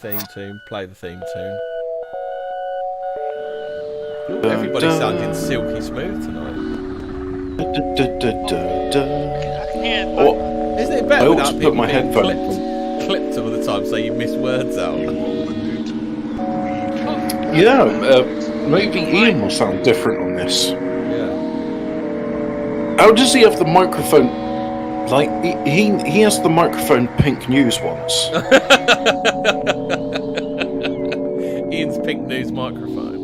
Theme tune. Play the theme tune. Ooh, everybody's sounding silky smooth tonight. Isn't it better without people my being headphones clipped all the time so you miss words out? Yeah, maybe Ian will sound different on this. Yeah. How does he have the microphone? Like, he has the microphone Pink News once. Ian's Pink News microphone.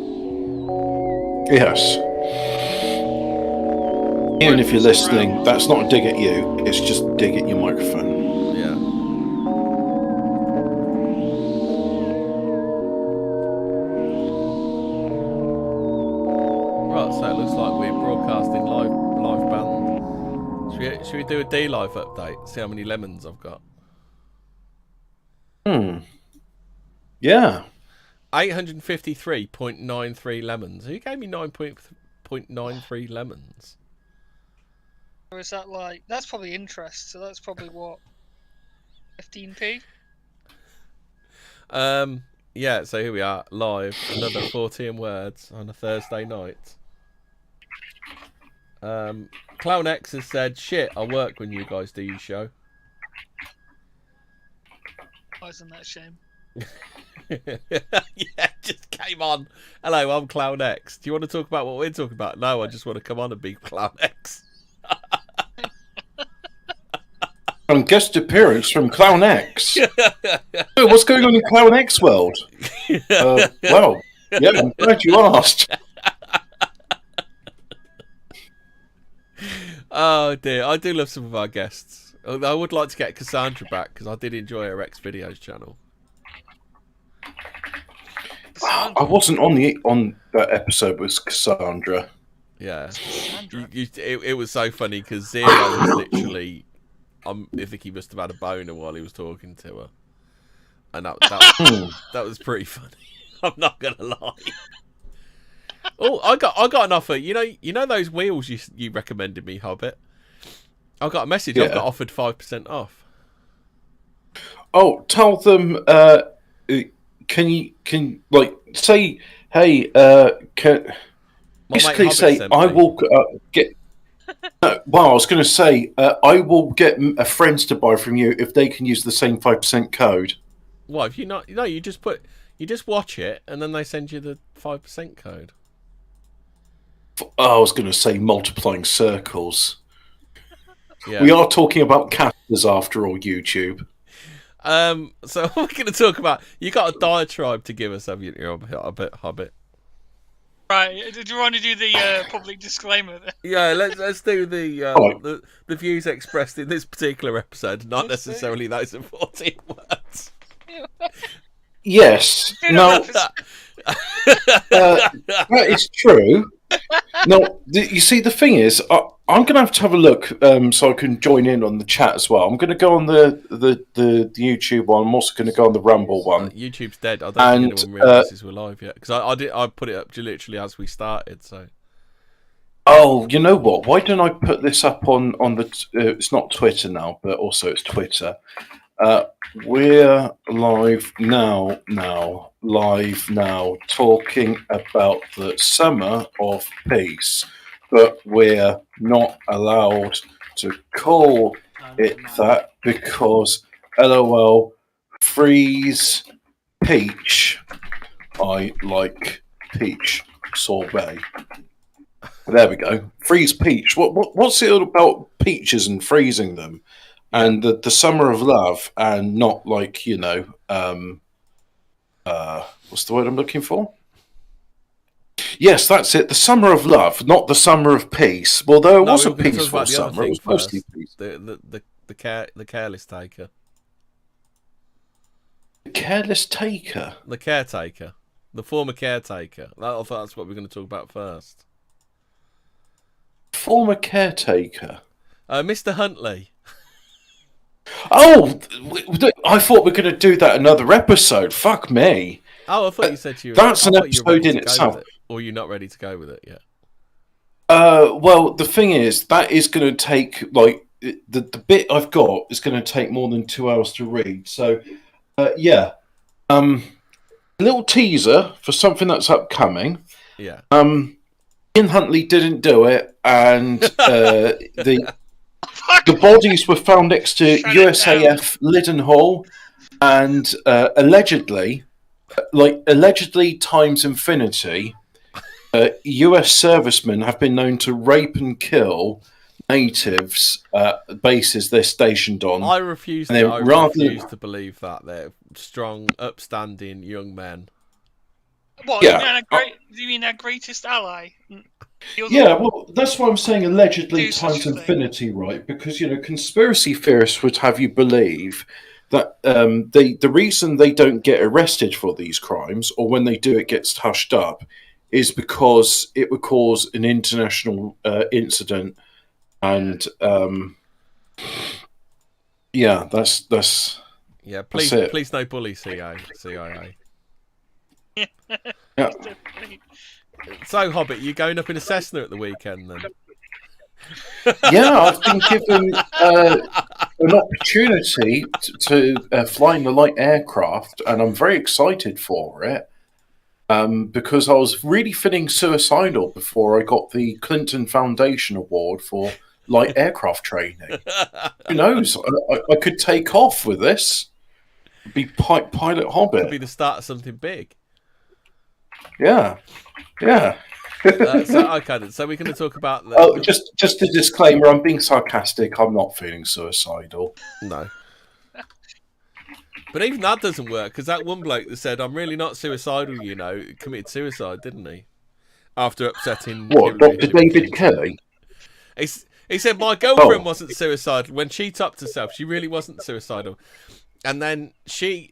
Yes. Ian, if you're listening, that's not a dig at you. It's just a dig at your microphone. Yeah. Right, so it looks like we're broadcasting live band. Should we do a D-Live update? See how many lemons I've got. Yeah. 853.93 lemons. Who gave me 9.93 lemons? Or is that like... That's probably interest, so that's probably what? 15p? Yeah, so here we are, live. Another Fortean Words on a Thursday night. Clown X has said, shit, I work when you guys do your show. Why isn't that a shame? Yeah, just came on. Hello, I'm Clown X. Do you want to talk about what we're talking about? No, I just want to come on and be Clown X. Guest appearance from Clown X. Oh, what's going on in Clown X world? Well, yeah, I'm glad you asked. Oh dear, I do love some of our guests. I would like to get Cassandra back because I did enjoy her X Videos channel. I wasn't on that episode with Cassandra. Yeah, it was so funny because Zero was literally. I think he must have had a boner while he was talking to her, and that was pretty funny. I'm not gonna lie. Oh, I got an offer. You know those wheels you recommended me, Hobbit. I got a message. Yeah. I've got offered 5% off. Oh, tell them. Can you say, hey, can basically say I will get. Well, I was going to say I will get friends to buy from you if they can use the same 5% code. Well, if you not, no, you just watch it and then they send you the 5% code. I was going to say multiplying circles. Yeah. We are talking about casters after all, YouTube. So what we're going to talk about? You got a diatribe to give us, have you, Hobbit? Right. Did you want to do the public disclaimer then? Yeah, let's do the views expressed in this particular episode, not necessarily those of 14 Words. Yes. No. That is true. No, you see, the thing is, I'm going to have a look so I can join in on the chat as well. I'm going to go on the YouTube one. I'm also going to go on the Rumble one. YouTube's dead. I don't think anyone realises we're live yet because I put it up literally as we started. So. Oh, you know what? Why don't I put this up on the? It's not Twitter now, but also it's Twitter. We're live now, talking about the summer of peace, but we're not allowed to call it that because LOL freeze peach. I like peach sorbet. There we go. Freeze peach. What's it all about peaches and freezing them? And the summer of love, and not like, what's the word I'm looking for? Yes, that's it. The summer of love, not the summer of peace. Well, there was a peaceful summer. It was mostly peace. The careless taker. The careless taker. The caretaker. The former caretaker. I thought that's what we're going to talk about first. Former caretaker. Mr. Huntley. Oh, I thought we were going to do that another episode. Fuck me. Oh, I thought you said you were... That's an episode in itself. Or you're not ready to go with it yet? Well, the thing is, that is going to take, like, the bit I've got is going to take more than 2 hours to read. So, yeah. A little teaser for something that's upcoming. Yeah. Ian Huntley didn't do it, and the bodies were found next to USAF Lidenhall, and allegedly times infinity, US servicemen have been known to rape and kill natives bases they're stationed on. I refuse to believe that. They're strong, upstanding young men. What? Yeah. You mean our greatest ally? Yeah, well, that's why I'm saying allegedly times infinity, right? Because, conspiracy theorists would have you believe that the reason they don't get arrested for these crimes, or when they do it gets hushed up, is because it would cause an international incident. And, yeah, that's yeah, please no bully, CIA. Yeah. So, Hobbit, you going up in a Cessna at the weekend then? Yeah, I've been given an opportunity to fly in the light aircraft, and I'm very excited for it because I was really feeling suicidal before I got the Clinton Foundation Award for light aircraft training. Who knows? I could take off with this. Be pilot Hobbit. Could be the start of something big. Yeah. So we're going to talk about. Just a disclaimer: I'm being sarcastic. I'm not feeling suicidal. No. But even that doesn't work because that one bloke that said, "I'm really not suicidal," committed suicide, didn't he? After upsetting. What, Dr. David Kelly? He said my girlfriend wasn't suicidal when she topped herself. She really wasn't suicidal, and then she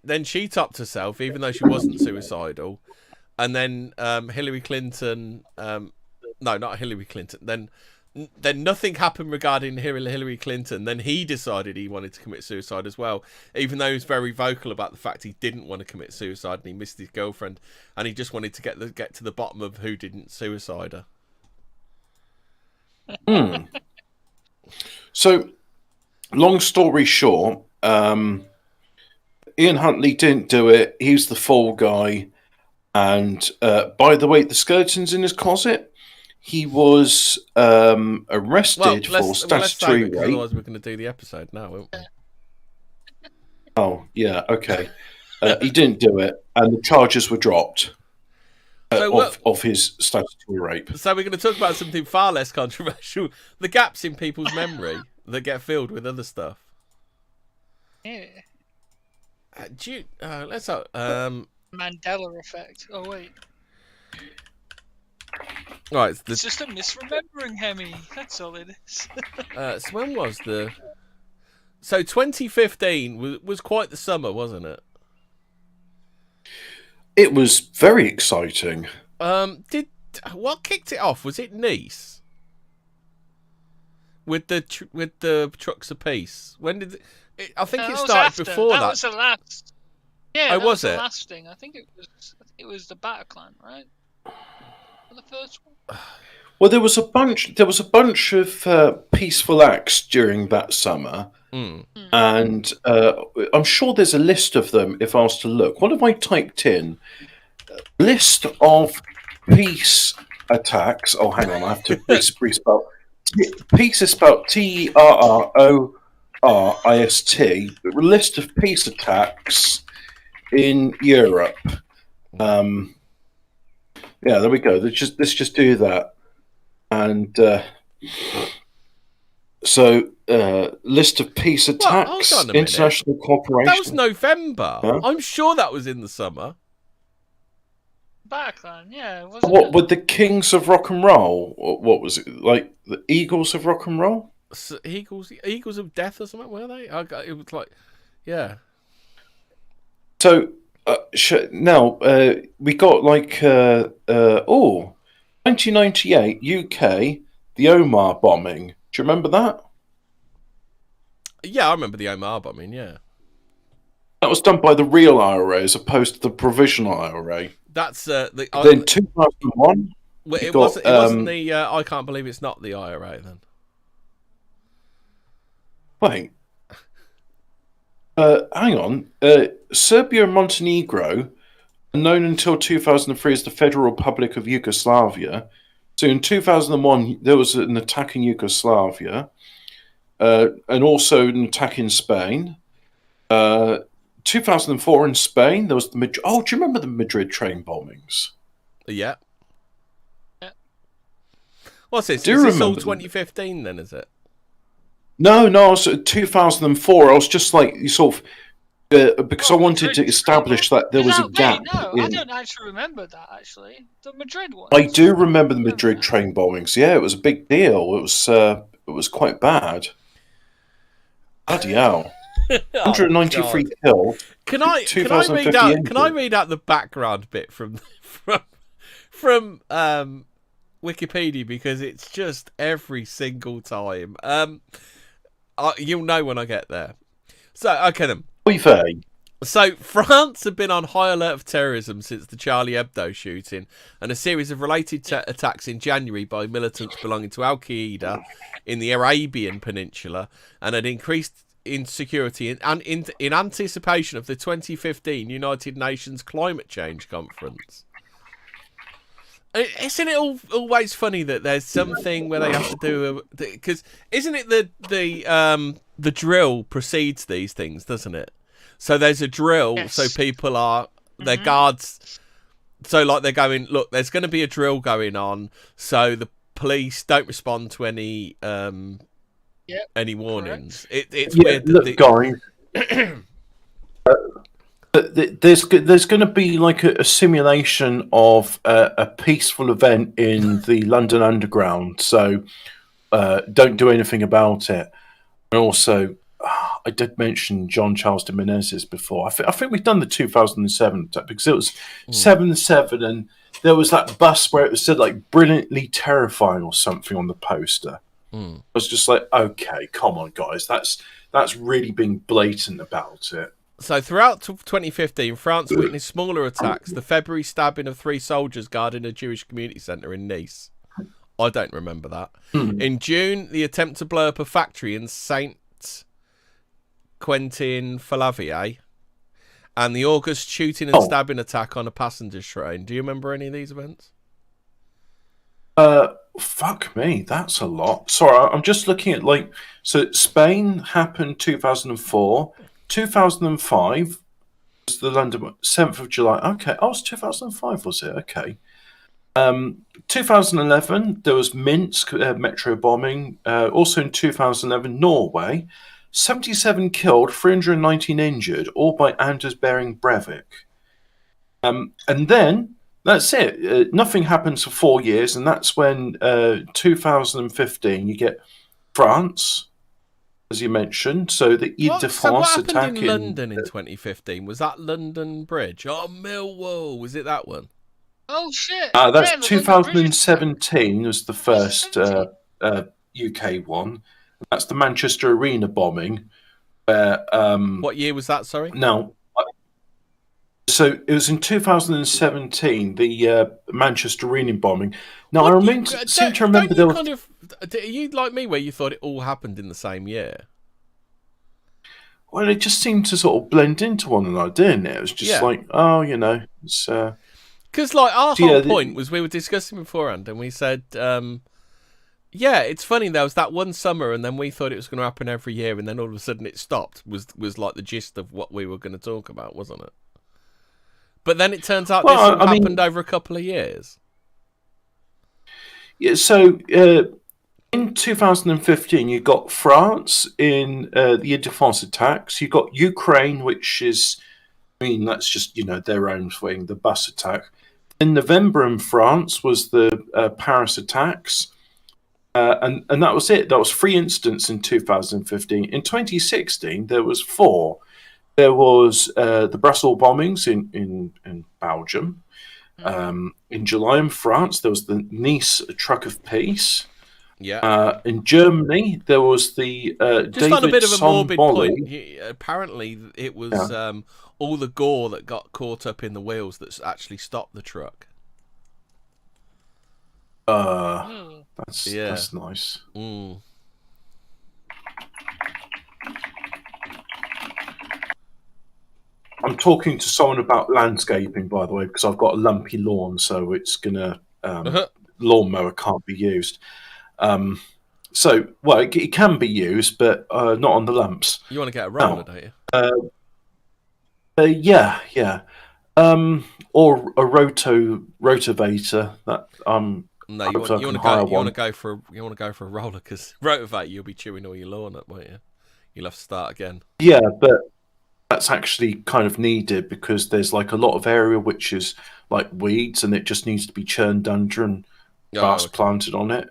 topped herself even though she wasn't suicidal. And then Hillary Clinton, no, not Hillary Clinton. Then nothing happened regarding Hillary Clinton. Then he decided he wanted to commit suicide as well, even though he was very vocal about the fact he didn't want to commit suicide and he missed his girlfriend, and he just wanted to get to the bottom of who didn't suicide her. So, long story short, Ian Huntley didn't do it. He's the fall guy. And by the way, the skeleton's in his closet. He was arrested for statutory rape. Otherwise, we're going to do the episode now, won't we? Oh, yeah, okay. He didn't do it, and the charges were dropped of his statutory rape. So we're going to talk about something far less controversial: the gaps in people's memory that get filled with other stuff. Yeah. Let's Mandela effect. Oh wait. Right, it's just a misremembering, Hemi. That's all it is. So when was So 2015 was quite the summer, wasn't it? It was very exciting. What kicked it off? Was it Nice? With the trucks of peace. When did it? I think it started before that. That was the last. Yeah, that was the last thing. I think it was the Bataclan, right? For the first one. Well, there was a bunch of peaceful acts during that summer, and I'm sure there's a list of them. If I was to look, what have I typed in? List of peace attacks. Oh, hang on, I have to respell. Peace is spelled TERRORIST. List of peace attacks in Europe. Yeah, there we go. Let's just do that. And list of peace attacks, hold on a international cooperation. That was November. Huh? I'm sure that was in the summer. Bataclan, yeah. What with the Kings of Rock and Roll? What was it like? The Eagles of Rock and Roll? Eagles of Death or something? Were they? It was like, yeah. So now we got like 1998 UK, the Omar bombing. Do you remember that? Yeah, I remember the Omar bombing. Yeah, that was done by the real IRA as opposed to the provisional IRA. That's then 2001. Well, it wasn't the. I can't believe it's not the IRA then. Wait. Hang on. Serbia and Montenegro are known until 2003 as the Federal Republic of Yugoslavia. So in 2001, there was an attack in Yugoslavia, and also an attack in Spain. 2004 in Spain, there was the Madrid. Oh, do you remember the Madrid train bombings? Yeah. What's this? Do is you this all remember 2015 then, is it? No, I was 2004. I was just like, you sort of, because I wanted to establish that there was a gap. I don't actually remember that, actually. The Madrid one. I do remember the Madrid train bombings. Yeah, it was a big deal. It was quite bad. Bloody hell. 193 killed. Can I read out the background bit from Wikipedia, because it's just every single time. You'll know when I get there. So okay then. So France had been on high alert of terrorism since the Charlie Hebdo shooting and a series of related attacks in January by militants belonging to Al Qaeda in the Arabian Peninsula, and had increased insecurity in anticipation of the 2015 United Nations Climate Change Conference. Isn't it always funny that there's something where they have to do because isn't it the drill precedes these things, doesn't it? So there's a drill, yes. So people are their guards. So like they're going, look, there's going to be a drill going on, so the police don't respond to any warnings. It's weird. Look, guys. There's going to be like a simulation of a peaceful event in the London Underground, so don't do anything about it. And also, I did mention John Charles de Menezes before. I think we've done the 2007 attack because it was 7/7, and there was that bus where it said like "brilliantly terrifying" or something on the poster. I was just like, okay, come on, guys, that's really being blatant about it. So throughout 2015, France witnessed smaller attacks. The February stabbing of 3 soldiers guarding a Jewish community centre in Nice. I don't remember that. In June, the attempt to blow up a factory in Saint Quentin Falavier, and the August shooting and stabbing attack on a passenger train. Do you remember any of these events? Fuck me, that's a lot. Sorry, I'm just looking at so Spain happened 2004, 2005 was the London 7th of July. Okay, it was 2005, was it? Okay. 2011 there was Minsk metro bombing. Also in 2011, Norway, 77 killed, 319 injured, all by Anders Behring Breivik. And then that's it. Nothing happens for 4 years, and that's when 2015 you get France, as you mentioned. So the Ile de France attack. What happened in London in 2015? Was that London Bridge? Oh, Millwall. Was it that one? Oh shit! That's 2017 was the first UK one. That's the Manchester Arena bombing. What year was that? Sorry. No. So it was in 2017, the Manchester Arena bombing. Now I seem to remember there was. Are you like me, where you thought it all happened in the same year? Well, it just seemed to sort of blend into one another, didn't it? It was just like, oh, it's. Because like our whole point was we were discussing beforehand, and we said, yeah, it's funny. There was that one summer, and then we thought it was going to happen every year, and then all of a sudden it stopped. Was like the gist of what we were going to talk about, wasn't it? But then it turns out this happened over a couple of years. Yeah, so in 2015, you got France in the Ile de France attacks. You got Ukraine, which is, that's just, their own thing, the bus attack. In November in France was the Paris attacks. And that was it. That was 3 incidents in 2015. In 2016, there was 4. There was the Brussels bombings in Belgium. In July in France, there was the Nice Truck of Peace. Yeah. In Germany, there was the just David on a bit of a morbid Somboli. point. Apparently, it was all the gore that got caught up in the wheels that actually stopped the truck. That's nice. I'm talking to someone about landscaping, by the way, because I've got a lumpy lawn, so it's gonna lawnmower can't be used. So, well, it can be used, but not on the lumps. You want to get a roller, don't you? Yeah. Or a rotavator. That No, you want to go for a roller because rotavator you'll be chewing all your lawn up, won't you? You'll have to start again. Yeah, but that's actually kind of needed because there's like a lot of area which is like weeds and it just needs to be churned under and grass planted on it.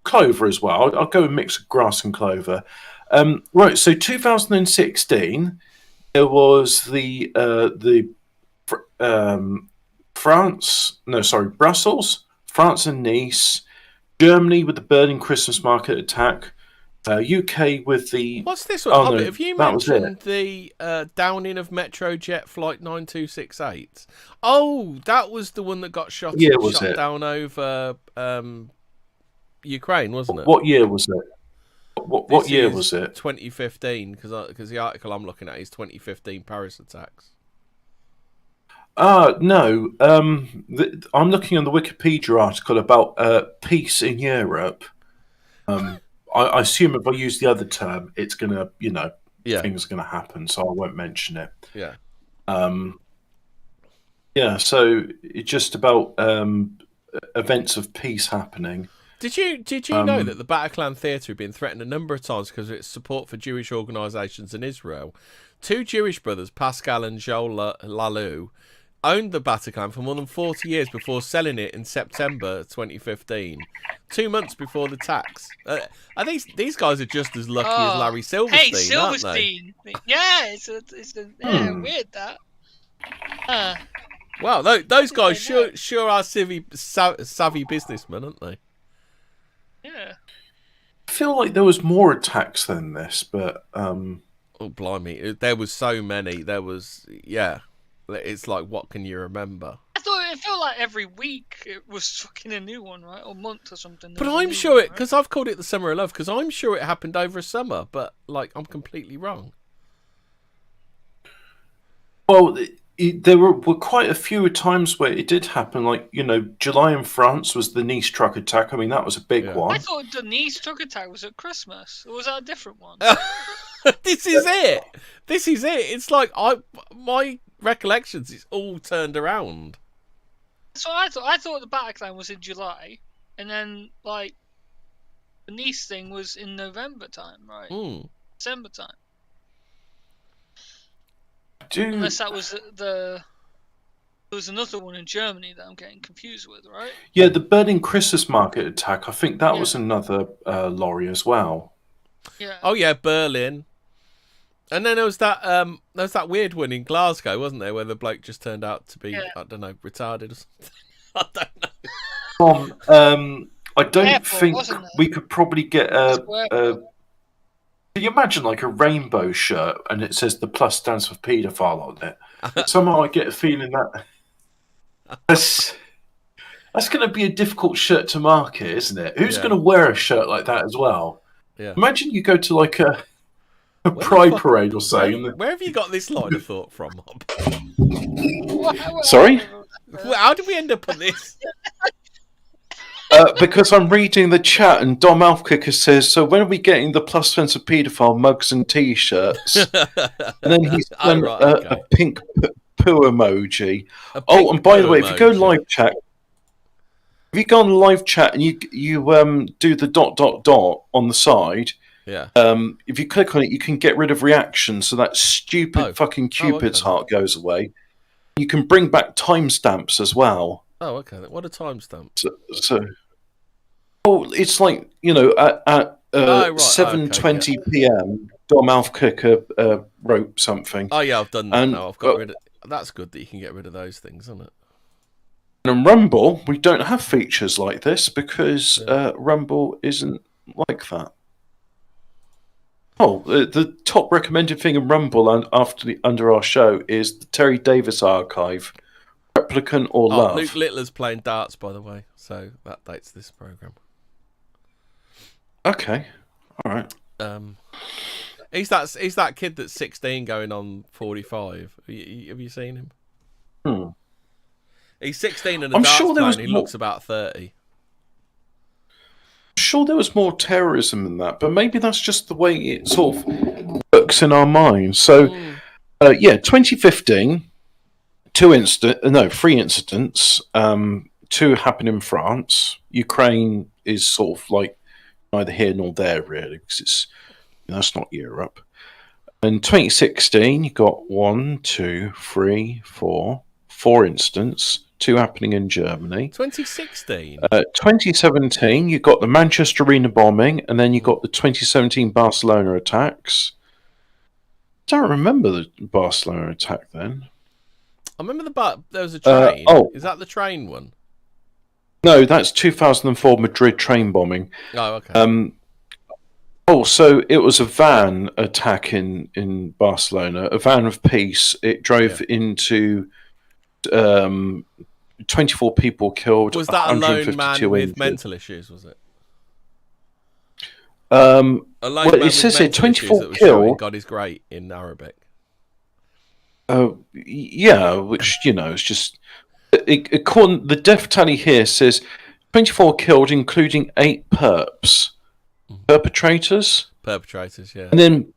Clover as well. I'll go and mix of grass and clover. Right, so 2016 there was the Brussels, France and Nice, Germany with the Berlin Christmas market attack, UK with the... What's this one? Hobbit, have you mentioned the downing of Metrojet Flight 9268? Oh, that was the one that got shot down over Ukraine, wasn't it? What year was it? What year was it? 2015, because the article I'm looking at is 2015 Paris attacks. No. I'm looking on the Wikipedia article about peace in Europe. I assume if I use the other term, it's gonna, things are gonna happen, so I won't mention it. Yeah. So it's just about events of peace happening. Did you know that the Bataclan Theatre had been threatened a number of times because of its support for Jewish organisations in Israel? Two Jewish brothers, Pascal and Joel Lalou, owned the Bataclan for more than 40 years before selling it in September 2015, 2 months before the tax. I think these guys are just as lucky as Larry Silverstein, Hey, Silverstein! Yeah, it's weird that. Wow, those guys sure are savvy businessmen, aren't they? Yeah. I feel like there was more attacks than this, but... Oh, blimey. There was so many. There was... Yeah. It's like, what can you remember? I thought it felt like every week it was fucking a new one, right? Or month or something. But I'm sure it... Because I've called it the Summer of Love, because I'm sure it happened over a summer, but, like, I'm completely wrong. Well... There were quite a few times where it did happen, like, July in France was the Nice truck attack. I mean, that was a big one. I thought the Nice truck attack was at Christmas. Or was that a different one? This is it. It's like, my recollections, it's all turned around. So I thought the Bataclan was in July, and then, like, the Nice thing was in November time, right? December time. Unless that was there was another one in Germany that I'm getting confused with, right? Yeah, the Berlin Christmas market attack. I think that was another lorry as well. Yeah. Oh yeah, Berlin. And then there was that weird one in Glasgow, wasn't there, where the bloke just turned out to be I don't know, retarded or something. I don't know. I don't think we could probably get a. Can you imagine like a rainbow shirt and it says the plus stands for paedophile on it? Somehow I get a feeling that that's going to be a difficult shirt to market, isn't it? Who's going to wear a shirt like that as well? Yeah. Imagine you go to like a pride parade or something. Where have you got this line of thought from, Mob? Sorry? How did we end up on this? Because I'm reading the chat and Dom Alfkicker says, so when are we getting the plus Spencer paedophile mugs and t-shirts? And then he's done a pink poo emoji. And by the way, if you go live chat, if you go on live chat and you do the ... on the side, if you click on it, you can get rid of reactions, so that stupid fucking Cupid's heart goes away. You can bring back timestamps as well. Oh, okay. What a timestamp. So it's like, at 7:20 p.m. Dom Alfkicker wrote something. Oh yeah, I've done that now. I've got rid of. That's good that you can get rid of those things, isn't it? And on Rumble, we don't have features like this because Rumble isn't like that. Oh, the top recommended thing in Rumble under our show is the Terry Davis archive. Replicant or Love. Luke Littler's playing darts, by the way, so that dates this program. Okay, all right. He's that kid that's 16 going on 45. Have you seen him? He's 16 and a darts player, and he looks about 30. I'm sure there was more terrorism in that, but maybe that's just the way it sort of works in our minds. So, 2015, three incidents. Two happened in France. Ukraine is sort of like neither here nor there, really, because that's not Europe. In 2016, you got 4 incidents, 2 happening in Germany. 2016? 2017, you got the Manchester Arena bombing, and then you got the 2017 Barcelona attacks. I don't remember the Barcelona attack then. I remember there was a train. Is that the train one? No, that's 2004 Madrid train bombing. Oh, okay. So it was a van attack in Barcelona, a van of peace. It drove into 24 people killed. Was that a lone man with mental issues, was it? It says here 24 killed. God is great in Arabic. Which, it's just... According, the death tally here says 24 killed, including 8 perpetrators. Perpetrators, yeah. And then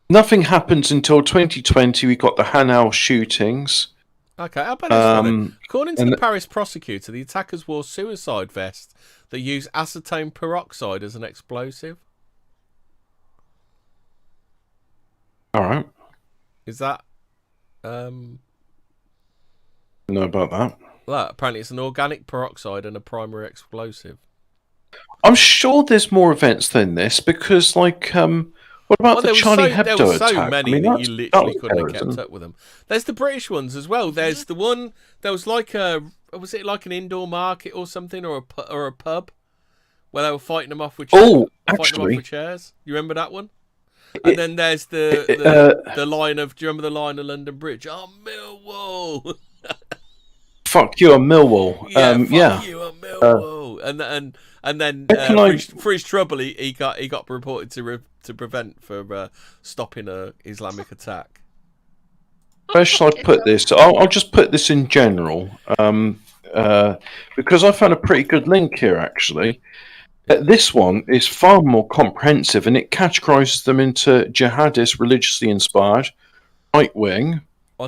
nothing happens until 2020. We got the Hanau shootings. Okay, how about this one? According to the Paris prosecutor, the attackers wore suicide vests that use acetone peroxide as an explosive. All right. Is that... know about that. Well, apparently it's an organic peroxide and a primary explosive. I'm sure there's more events than this because, what about the Charlie Hebdo attack? There were so many that you literally couldn't have kept up with them. There's the British ones as well. There's the one there was was it like an indoor market or something, or a pub where they were fighting them off with chairs. You remember that one? And then there's the line of. Do you remember the line of London Bridge? Oh, Millwall. Fuck you, Millwall. Fuck you, Millwall. And then for his trouble, he got reported to prevent for stopping a Islamic attack. Where shall I put this? I'll just put this in general, because I found a pretty good link here actually. This one is far more comprehensive, and it categorises them into jihadist, religiously inspired, right wing,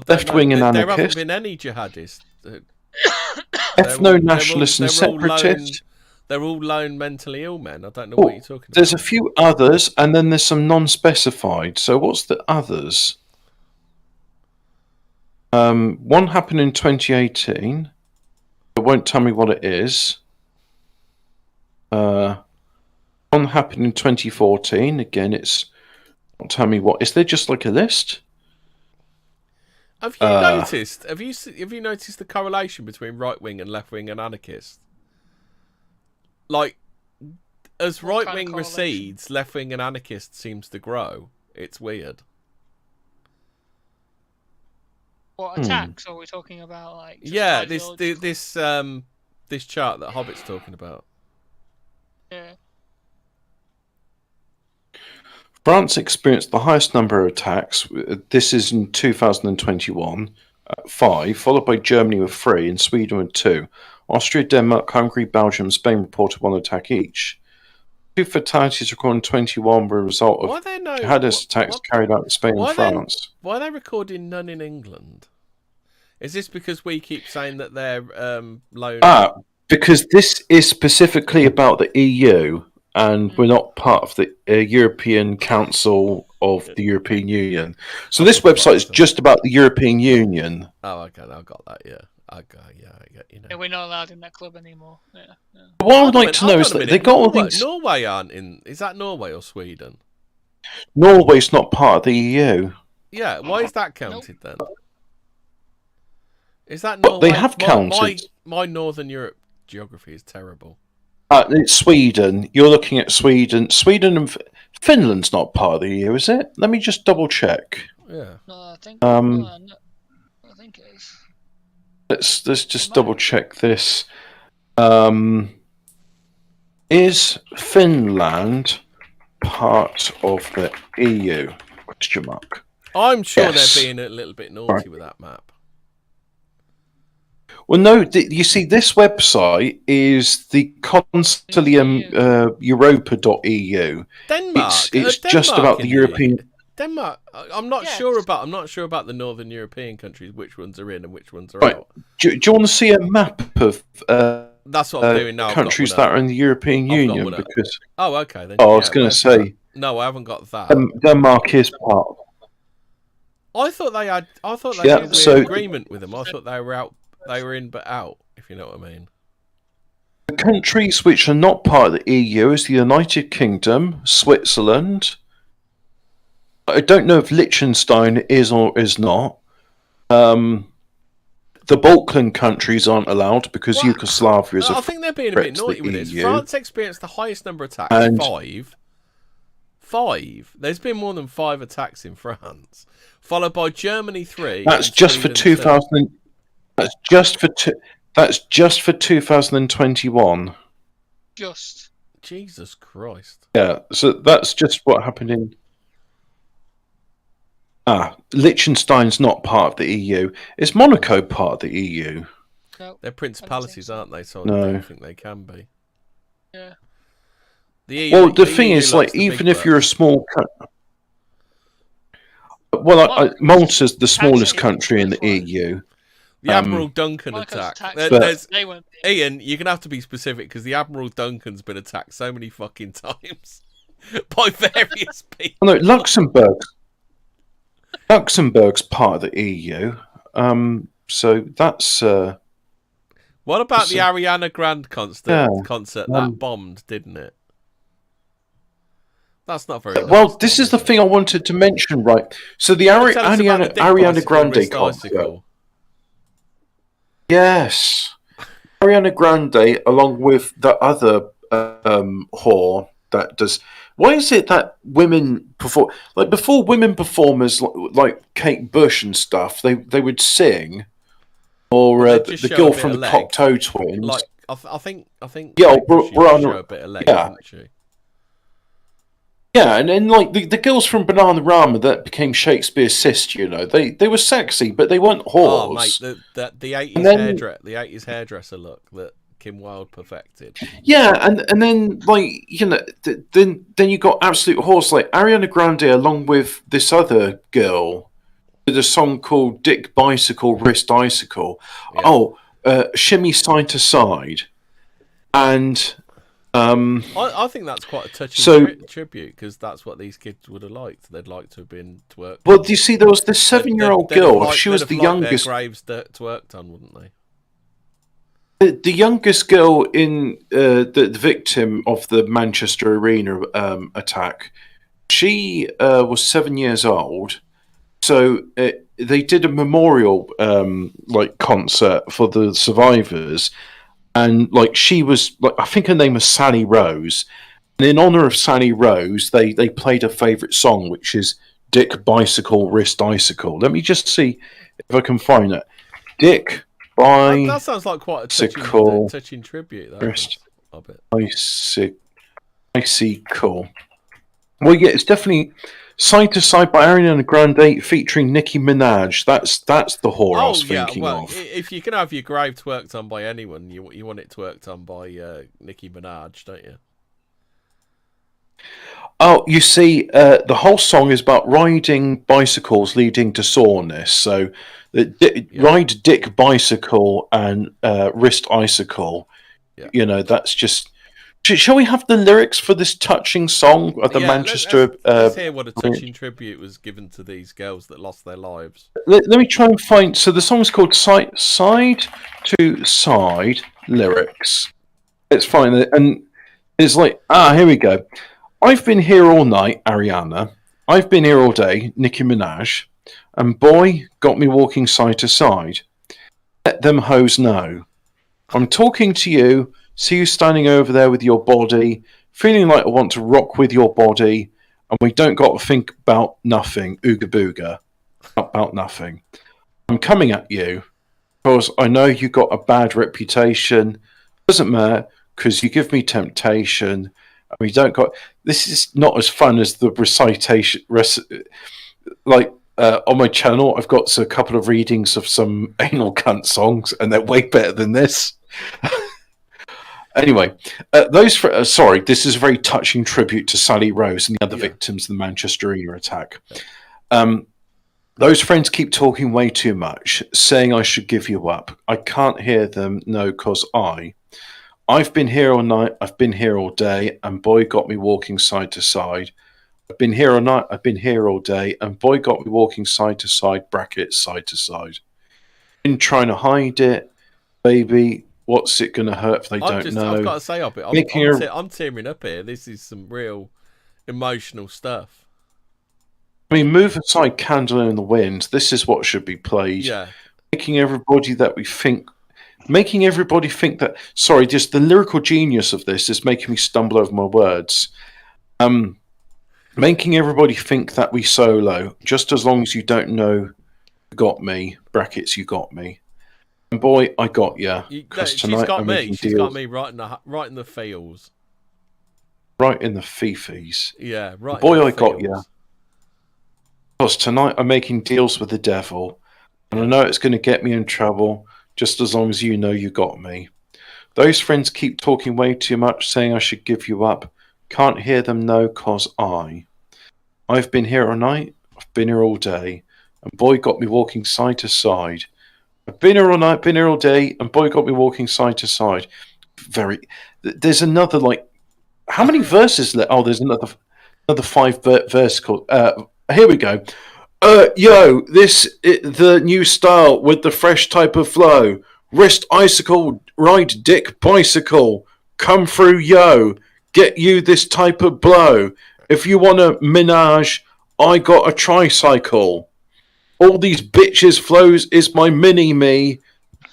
left wing, and anarchist. There haven't been any jihadists. Ethno-nationalists and separatists. They're all lone mentally ill men. I don't know what you're talking about. There's a few others, and then there's some non-specified. So what's the others? One happened in 2018. It won't tell me what it is. One happened in 2014. Again, it's won't tell me what. Is there just like a list? Have you noticed? Have you noticed the correlation between right wing and left wing and anarchists? Like, as right wing recedes, left wing and anarchist seems to grow. It's weird. What attacks are we talking about? Like, yeah, this chart that Hobbit's talking about. Yeah. France experienced the highest number of attacks. This is in 2021, 5, followed by Germany with 3 and Sweden with 2. Austria, Denmark, Hungary, Belgium, and Spain reported 1 attack each. 2 fatalities recorded in 21 were a result of jihadist attacks carried out in Spain and France. Why are they recording none in England? Is this because we keep saying that they're lone? Because this is specifically about the EU, and we're not part of the European Council of the European Union. So this website is just about the European Union. Oh, okay, I got that. Yeah, okay, yeah, I get you know. Yeah, we're not allowed in that club anymore. Yeah. What I would like to know is that they got all these. Norway aren't in. Is that Norway or Sweden? Norway's not part of the EU. Yeah, why is that counted then? Is that Norway? They have counted. My Northern Europe geography is terrible. It's Sweden. You're looking at Sweden. Sweden and Finland's not part of the EU, is it? Let me just double check. Yeah. No, I think. I think it is. Let's just double check this. Is Finland part of the EU? Question mark. I'm sure Yes. they're being a little bit naughty with that map. Well, no, you see, this website is the Consilium Europa.eu. Denmark. It's Denmark just about the European. Denmark. I'm not sure about the Northern European countries. Which ones are in and which ones are Right. out. Do you want to see a map of that's what I'm doing now. Countries that are in the European Union? Because okay, then. I was going to say no, I haven't got that. Denmark is part. I thought they had. I thought they had an agreement with them. I thought they were out. They were in but out. If you know what I mean. The countries which are not part of the EU is the United Kingdom, Switzerland. I don't know if Liechtenstein is or is not. The Balkan countries aren't allowed because Yugoslavia is. I think they're being a bit naughty with this. France experienced the highest number of attacks, 5. 5. There's been more than 5 attacks in France, followed by Germany 3. That's just for 2000. That's just for 2021. Just. Jesus Christ. Yeah, so that's just what happened in. Liechtenstein's not part of the EU. Is Monaco part of the EU? No. They're principalities, aren't they? So I don't think they can be. Yeah. The EU, well, the thing is, like, even if you're a small country. Well, Malta's the smallest country in the EU. The Admiral Duncan attack. Ian, you're going to have to be specific because the Admiral Duncan's been attacked so many fucking times by various people. No, Luxembourg's part of the EU. So that's... what about the Ariana Grande concert? That bombed, didn't it? That's not very nice. Well, this is the thing I wanted to mention, right? So the Ariana Grande concert... Yes. Ariana Grande, along with the other whore that does... Why is it that women perform... Like, before women performers like Kate Bush and stuff, they would sing, or the girl from the Cocteau Twins... Like, I think yeah, Brianna show a bit of leg, didn't she? Yeah, and then like the girls from Bananarama that became Shakespeare's sis, you know, they were sexy, but they weren't whores. Oh mate, the 80s hairdresser look that Kim Wilde perfected. Yeah, and then like then you got absolute whores like Ariana Grande along with this other girl with a song called "Dick Bicycle Wrist Icicle." Yeah. Shimmy Side to Side, and. I think that's quite a touching tribute because that's what these kids would have liked. They'd like to have been twerked. Well, do you see, there was this 7-year-old girl. She was the youngest. Their graves twerked on, wouldn't they? The youngest girl in the victim of the Manchester Arena attack. She was 7 years old. So they did a memorial concert for the survivors. And like she was, like I think her name was Sally Rose, and in honor of Sally Rose, they played her favourite song, which is "Dick Bicycle Wrist Icicle." Let me just see if I can find it. Dick Bicycle. That sounds like quite a touching tribute. Wrist Icicle. Well, yeah, it's definitely Side to Side by Ariana Grande featuring Nicki Minaj. That's the whore I was thinking of. If you can have your grave twerked on by anyone, you want it twerked on by Nicki Minaj, don't you? Oh, you see, the whole song is about riding bicycles leading to soreness. So, ride Dick Bicycle and Wrist Icicle. Yeah. You know, that's just... Shall we have the lyrics for this touching song of the Manchester... Let's hear what a touching tribute was given to these girls that lost their lives. Let me try and find... So the song's called Side to Side Lyrics. It's fine. And it's like, here we go. I've been here all night, Ariana. I've been here all day, Nicki Minaj. And boy, got me walking side to side. Let them hoes know. I'm talking to you... See you standing over there with your body, feeling like I want to rock with your body, and we don't got to think about nothing, ooga booga, about nothing. I'm coming at you, because I know you got a bad reputation. Doesn't matter, because you give me temptation, and we don't got. This is not as fun as the recitation. On my channel, I've got a couple of readings of some anal cunt songs, and they're way better than this. Anyway, sorry, this is a very touching tribute to Sally Rose and the other victims of the Manchester Arena attack. Those friends keep talking way too much, saying I should give you up. I can't hear them, no, because I've been here all night, I've been here all day, and boy got me walking side to side. I've been here all night, I've been here all day, and boy got me walking side to side, brackets, side to side. Been trying to hide it, baby. What's it going to hurt if they don't know? I've got to say, I'm tearing up here. This is some real emotional stuff. I mean, move aside Candle in the Wind. This is what should be played. Yeah. Making everybody think that... Sorry, just the lyrical genius of this is making me stumble over my words. Making everybody think that we solo, just as long as you don't know you got me, brackets, you got me. And boy, I got ya. She's got me. She's got me right in the feels. Right in the fifis. Yeah, right. Boy, I got ya. Because tonight I'm making deals with the devil, and I know it's going to get me in trouble, just as long as you know you got me. Those friends keep talking way too much, saying I should give you up. Can't hear them, no, cause I've been here all night, I've been here all day, and boy got me walking side to side. I've been here all night, been here all day, and boy got me walking side to side. There's another, how many verses left? Oh, there's another 5 verses. Here we go. The new style with the fresh type of flow. Wrist icicle, ride dick bicycle. Come through, yo. Get you this type of blow. If you want a menage, I got a tricycle. All these bitches flows is my mini-me.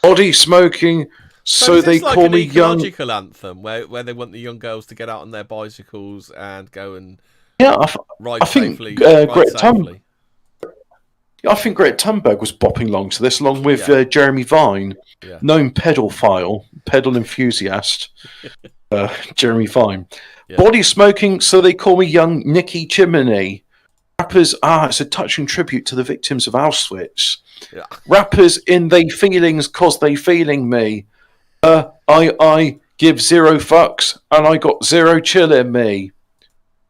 Body smoking, so they call me young. It's like an ecological anthem where they want the young girls to get out on their bicycles and go and ride safely. I think Greta Thunberg was bopping along to this, along with Jeremy Vine, known pedal enthusiast, Jeremy Vine. Yeah. Body smoking, so they call me young Nicky Chimney. Rappers, it's a touching tribute to the victims of Auschwitz. Yeah. Rappers in they feelings, cause they feeling me. I give 0 fucks, and I got 0 chill in me.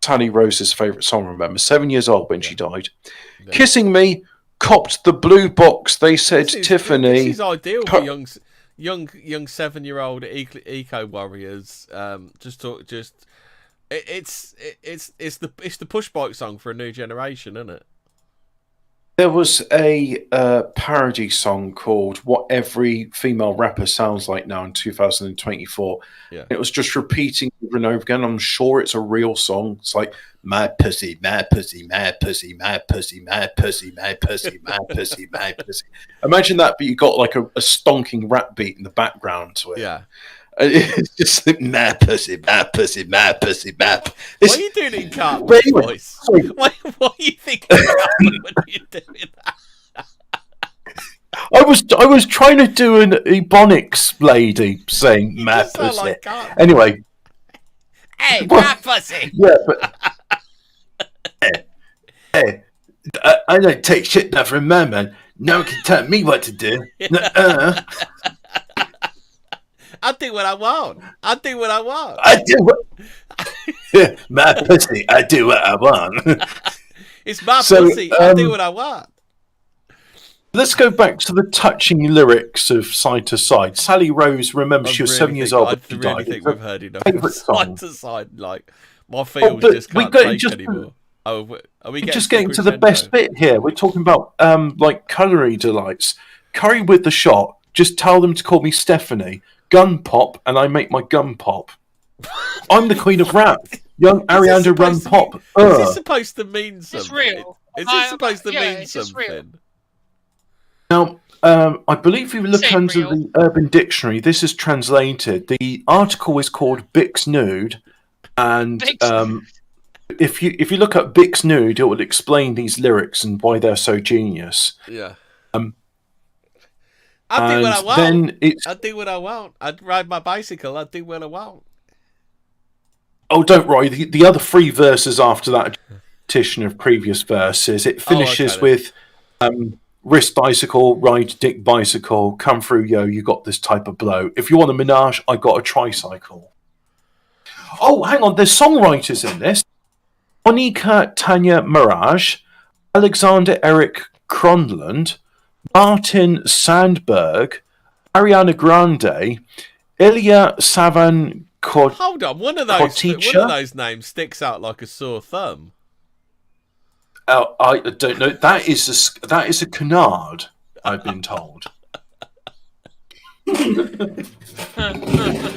Sally Rose's favourite song, remember, 7 years old when she died. Yeah. Kissing me, copped the blue box, they said Tiffany. This is ideal for young 7-year-old eco warriors. It's the push bike song for a new generation, isn't it? There was a parody song called "What Every Female Rapper Sounds Like Now" in 2024. Yeah. It was just repeating over and over again. I'm sure it's a real song. It's like "Mad pussy, mad pussy, mad pussy, mad pussy, mad pussy, mad pussy, mad pussy, mad pussy." Imagine that, but you got like a stonking rap beat in the background to it. Yeah. It's just like, mad pussy, mad pussy, mad pussy, mad. What are you doing in Cartman's voice? What are you thinking about when you're doing that? I was trying to do an Ebonics lady saying mad pussy. Like anyway. Hey, mad pussy! Yeah, but... hey, I don't take shit now from man. No one can tell me what to do. I do what I want. I do what I want. I do what... my pussy, I do what I want. It's my pussy, I do what I want. Let's go back to the touching lyrics of Side to Side. Sally Rose, remember, she was 7 years old when she died. I really think we've heard enough. Side to Side, like, my feels just can't take anymore. Are we just getting to the best bit here? We're talking about, like, culinary delights. Curry with the shot. Just tell them to call me Stephanie. Gun pop, and I make my gun pop. I'm the queen of rap. Young Ariana Run Pop. Is this supposed to mean something? It's real. Is this supposed to mean something? Now, I believe if you look under the Urban Dictionary, this is translated. The article is called Bix Nude, and if you look at Bix Nude, it will explain these lyrics and why they're so genius. Yeah. I do what I want. I do what I want. I'd ride my bicycle. I do what I want. Oh, don't worry. The other 3 verses after that addition of previous verses, it finishes with wrist bicycle, ride dick bicycle, come through yo, you got this type of blow. If you want a menage, I got a tricycle. Oh, hang on. There's songwriters in this. Monika Tanya Mirage, Alexander Eric Cronland, Martin Sandberg, Ariana Grande, Ilya Savan. Hold on, one of those names sticks out like a sore thumb. I don't know. That is a canard, I've been told.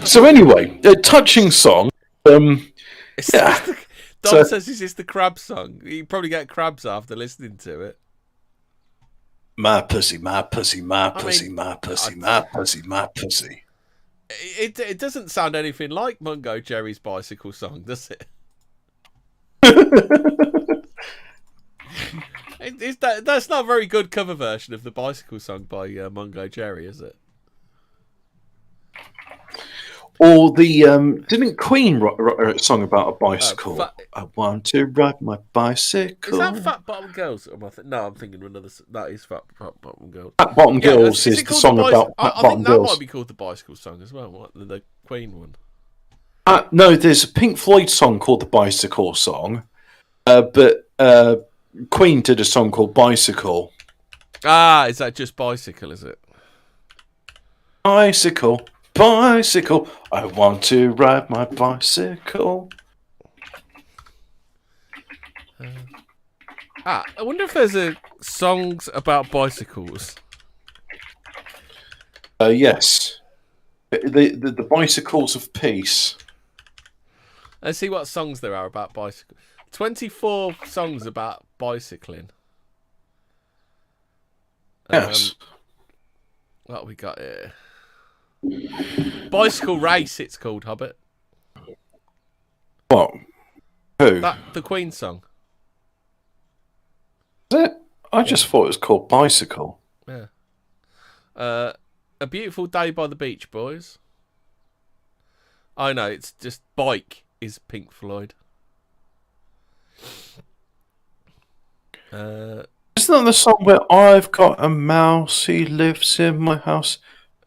So anyway, a touching song. Dom says is this the crab song? You probably get crabs after listening to it. My pussy, my pussy, my pussy, my pussy, my pussy, my pussy. It doesn't sound anything like Mungo Jerry's bicycle song, does it? That's not a very good cover version of the bicycle song by Mungo Jerry, is it? Or the didn't Queen write a song about a bicycle? I want to ride my bicycle. Is that Fat Bottom Girls? No, I'm thinking of another. That is Fat Bottom Girls. Fat Bottom Girls is the song about Fat Bottom Girls. I think that might be called the bicycle song as well. What, the Queen one? No, there's a Pink Floyd song called the Bicycle Song, but Queen did a song called Bicycle. Ah, is that just Bicycle? Is it? Bicycle. Bicycle, I want to ride my bicycle. I wonder if there's songs about bicycles. Yes, the bicycles of peace. Let's see what songs there are about bicycle. 24 songs about bicycling. Yes. What we got here? Bicycle Race, it's called, Hobbit. What? Who? The Queen song. Is it? I just thought it was called Bicycle. Yeah. A Beautiful Day by the Beach Boys. I know, it's just Bike is Pink Floyd. Isn't that the song where I've got a mouse, he lives in my house?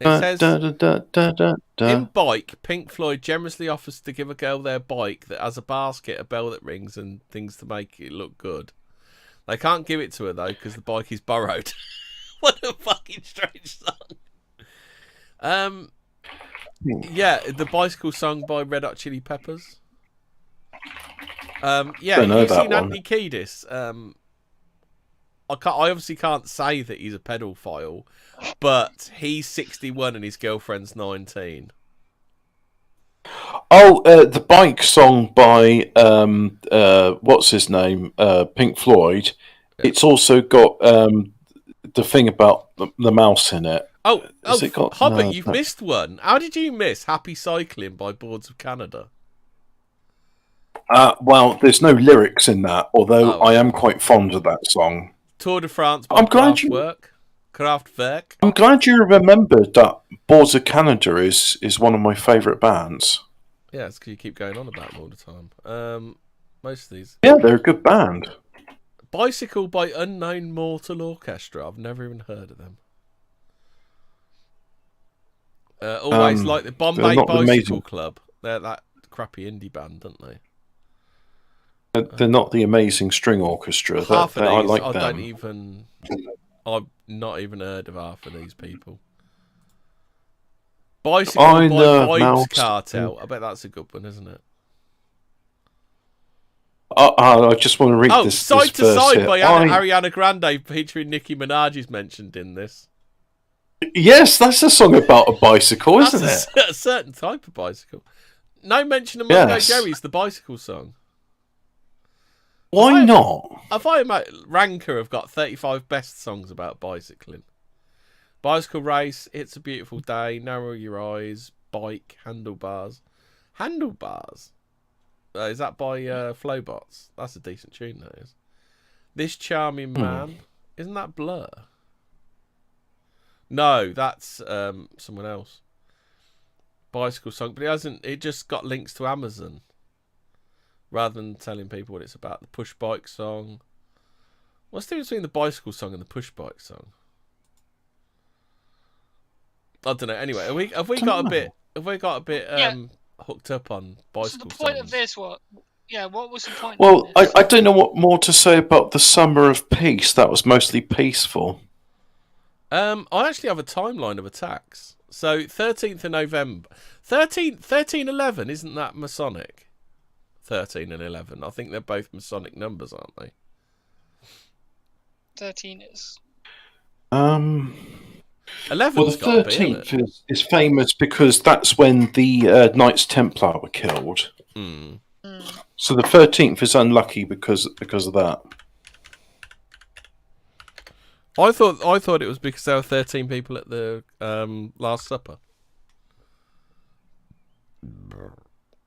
It says, in Bike, Pink Floyd generously offers to give a girl their bike that has a basket, a bell that rings, and things to make it look good. They can't give it to her, though, because the bike is borrowed. What a fucking strange song. Yeah, the Bicycle song by Red Hot Chili Peppers. Yeah, you've seen Anthony Kiedis. I obviously can't say that he's a pedophile, but he's 61 and his girlfriend's 19. Oh, the Bike song by what's his name? Pink Floyd. Yeah. It's also got the thing about the mouse in it. Hobbit, you've missed one. How did you miss Happy Cycling by Boards of Canada? Well, there's no lyrics in that, although I am quite fond of that song. Tour de France by Kraftwerk. I'm glad you remembered that Boards of Canada is one of my favourite bands. Yeah, it's because you keep going on about them all the time. Most of these. Yeah, they're a good band. Bicycle by Unknown Mortal Orchestra. I've never even heard of them. Always like the Bombay Bicycle Club. They're that crappy indie band, aren't they? They're not the Amazing String Orchestra. Half of these, I like them. I've not even heard of half of these people. Bicycle by Vibes Cartel. I bet that's a good one, isn't it? I just want to read this. Side to verse Side here. by Ariana Grande featuring Nicki Minaj is mentioned in this. Yes, that's a song about a bicycle, isn't it? A certain type of bicycle. No mention of Mungo Jerry's The Bicycle Song. Why not? If I Ranker have got 35 best songs about bicycling. Bicycle Race, It's a Beautiful Day, Narrow Your Eyes, Bike, Handlebars. Handlebars? Is that by Flowbots? That's a decent tune, that is. This Charming Man. Isn't that Blur? No, that's someone else. Bicycle song, but it just got links to Amazon. rather than telling people what it's about. The push bike song. What's the difference between the bicycle song and the push bike song? I don't know. Anyway, have we got a bit hooked up on bicycle songs? So the point of this, what? Yeah, what was the point? Well, I don't know what more to say about the Summer of Peace. That was mostly peaceful. I actually have a timeline of attacks. So 13th of November, 1311, isn't that Masonic? 13 and 11. I think they're both Masonic numbers, aren't they? 13 is. 11's well, the 13th is famous because that's when the Knights Templar were killed. Mm. So the 13th is unlucky because of that. I thought it was because there were 13 people at the Last Supper.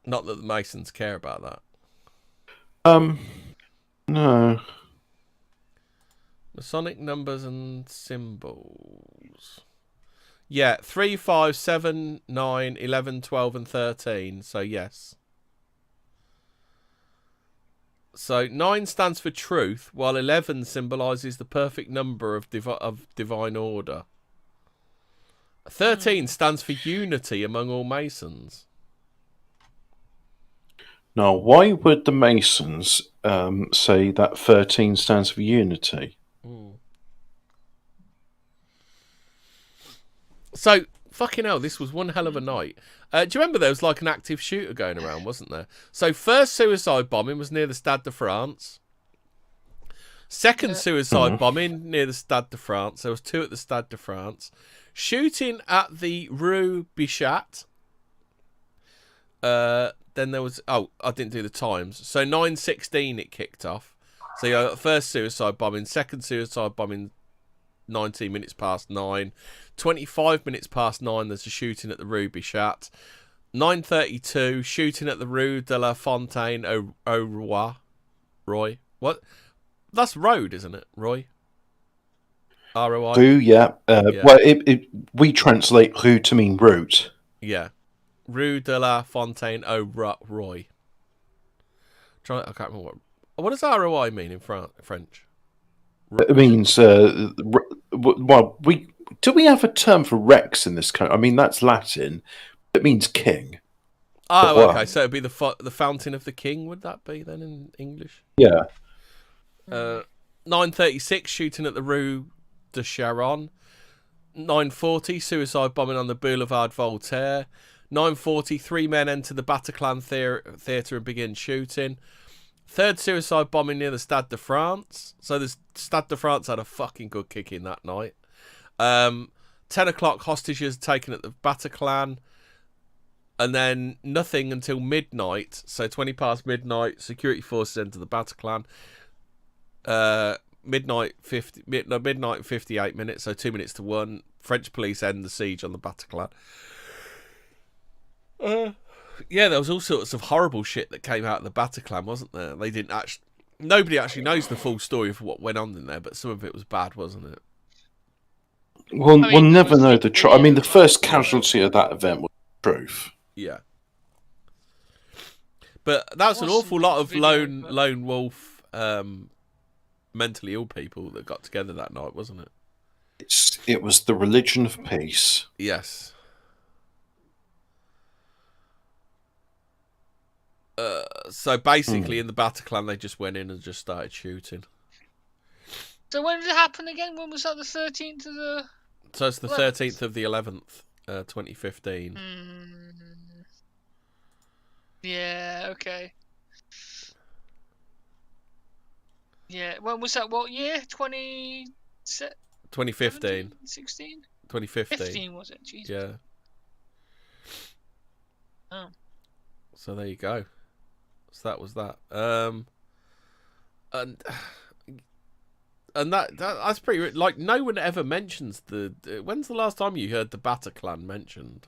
Not that the Masons care about that. No. Masonic numbers and symbols. Yeah, 3, 5, 7, 9, 11, 12, and 13. So yes. So 9 stands for truth, while 11 symbolises the perfect number of divine order. 13 stands for unity among all Masons. Now, why would the Masons say that 13 stands for unity? So, fucking hell, this was one hell of a night. Do you remember there was like an active shooter going around, wasn't there? So, first suicide bombing was near the Stade de France. Second suicide bombing near the Stade de France. There was 2 at the Stade de France. Shooting at the Rue Bichat. Then there was... Oh, I didn't do the times. So 9:16 it kicked off. So you got first suicide bombing, second suicide bombing 19 minutes past 9. 25 minutes past 9 there's a shooting at the Rue Bichat. 9:32 shooting at the Rue de la Fontaine au Roi. Roy. What? That's road, isn't it? Roy? R-O-I? Rue, yeah. Well, we translate rue to mean route. Yeah. Rue de la Fontaine au Roy. I can't remember what does ROI mean in French? It means well, do we have a term for Rex in this country? I mean, that's Latin. It means king. Oh, okay. So it'd be the fountain of the king. Would that be then in English? Yeah. 9:36 shooting at the Rue de Charonne. 9:40 suicide bombing on the Boulevard Voltaire. 9:40 3 men enter the Bataclan theatre and begin shooting. Third suicide bombing near the Stade de France. So the Stade de France had a fucking good kick in that night. 10 o'clock hostages taken at the Bataclan. And then nothing until midnight. So 20 past midnight, security forces enter the Bataclan. Midnight 58 minutes, so 2 minutes to 1. French police end the siege on the Bataclan. Yeah, there was all sorts of horrible shit that came out of the Bataclan, wasn't there? They didn't actually. Nobody actually knows the full story of what went on in there, but some of it was bad, wasn't it? Well, we'll never know the truth. I mean, the first casualty of that event was the truth. Yeah. But that was an awful lot of lone wolf, mentally ill people that got together that night, wasn't it? It was the religion of peace. Yes. So basically, in the Bataclan, they just went in and just started shooting. So when did it happen again? When was that? The 13th of the... So it's the 13th of the 11th, 2015. Yeah, okay. Yeah, when was that? What year? 2015. 16? 2015. 15 was it? Jesus. Yeah. Oh. So there you go. So that was that. And that's pretty... Like, no one ever mentions the... When's the last time you heard the Bataclan mentioned?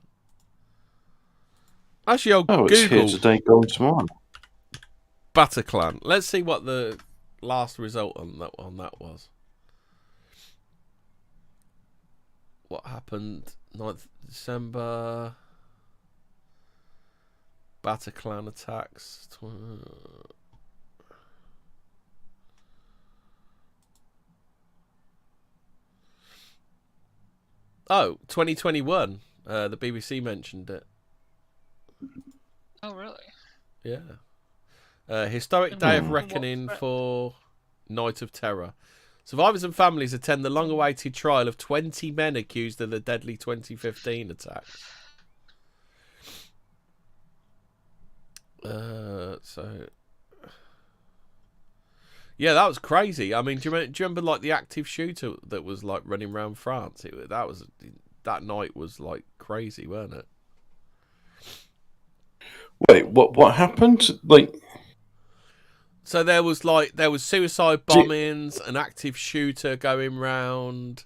Actually, I'll Google... it's here today, going tomorrow. Bataclan. Let's see what the last result on that was. What happened? 9th December... Bataclan attacks. Oh, 2021. The BBC mentioned it. Oh, really? Yeah. Historic day of reckoning for Night of Terror. Survivors and families attend the long-awaited trial of 20 men accused of the deadly 2015 attacks. Yeah, that was crazy. I mean, do you remember like the active shooter that was like running around France? That night was like crazy, weren't it? Wait, what happened? Like, so there was suicide bombings, an active shooter going round.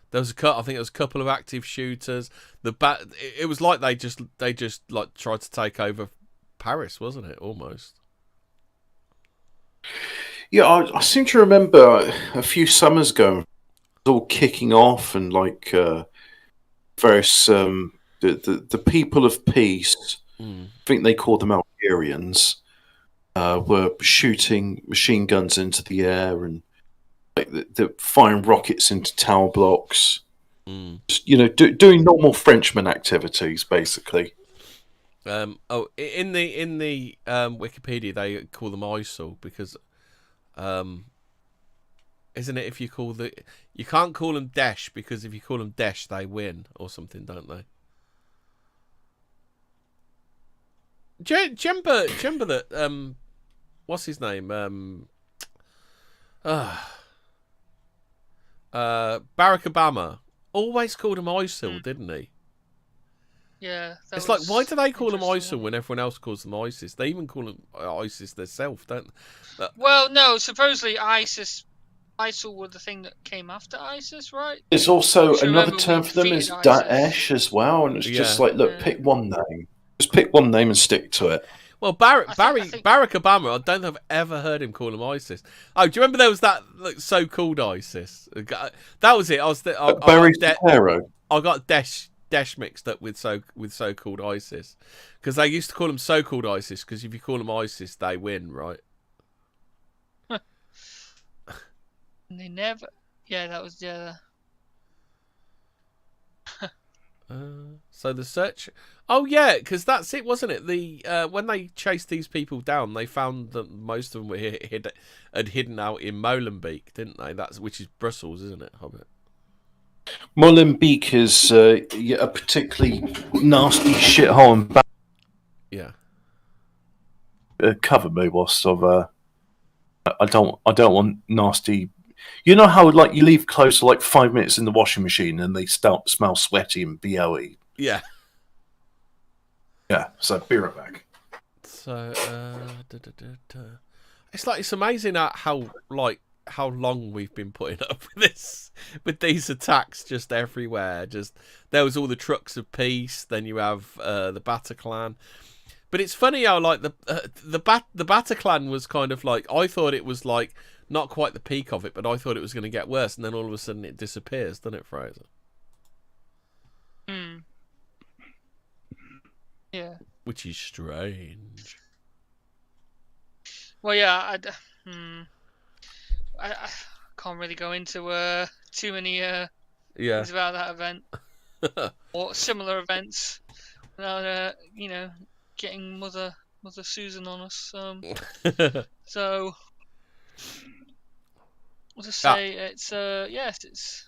There was I think there was a couple of active shooters. It was like they just like tried to take over Paris, wasn't it? Almost. Yeah, I seem to remember a few summers ago, it was all kicking off, and like various the people of peace, I think they called them Algerians, were shooting machine guns into the air and like they're firing rockets into tower blocks. Just, doing normal Frenchman activities, basically. In the Wikipedia they call them ISIL because. Isn't it if you can't call them Daesh because if you call them Daesh they win or something, don't they? Do you remember that what's his name? Barack Obama always called him ISIL, didn't he? Yeah. It's like, why do they call them ISIL when everyone else calls them ISIS? They even call them ISIS themselves, don't they? Well, no, supposedly ISIL were the thing that came after ISIS, right? There's also another term for them is Daesh as well, and it's just like, look, pick one name. Just pick one name and stick to it. Well, Barack Obama, I don't think I've ever heard him call him ISIS. Oh, do you remember there was that so-called ISIS? That was it. I got Daesh mixed up with so-called ISIS because they used to call them so-called ISIS because if you call them ISIS, they win, right? They never. Yeah, that was So the search. Oh yeah, because that's it, wasn't it? The when they chased these people down, they found that most of them were had hidden out in Molenbeek, didn't they? Which is Brussels, isn't it, Hobbit? Molenbeek is a particularly nasty shithole and yeah. Cover me whilst I don't want nasty. You know how like you leave clothes for like 5 minutes in the washing machine and they start smell sweaty and BOE. Yeah. Yeah. So be right back. So it's amazing how long we've been putting up with these attacks just everywhere. Just there was all the trucks of peace. Then you have the Bataclan. But it's funny how like the Bataclan was kind of like, I thought it was like not quite the peak of it, but I thought it was going to get worse, and then all of a sudden it disappears, doesn't it, Fraser? Yeah. Which is strange. Well, yeah, I can't really go into too many things about that event or similar events without getting Mother Susan on us. So I'll just say it's yes, it's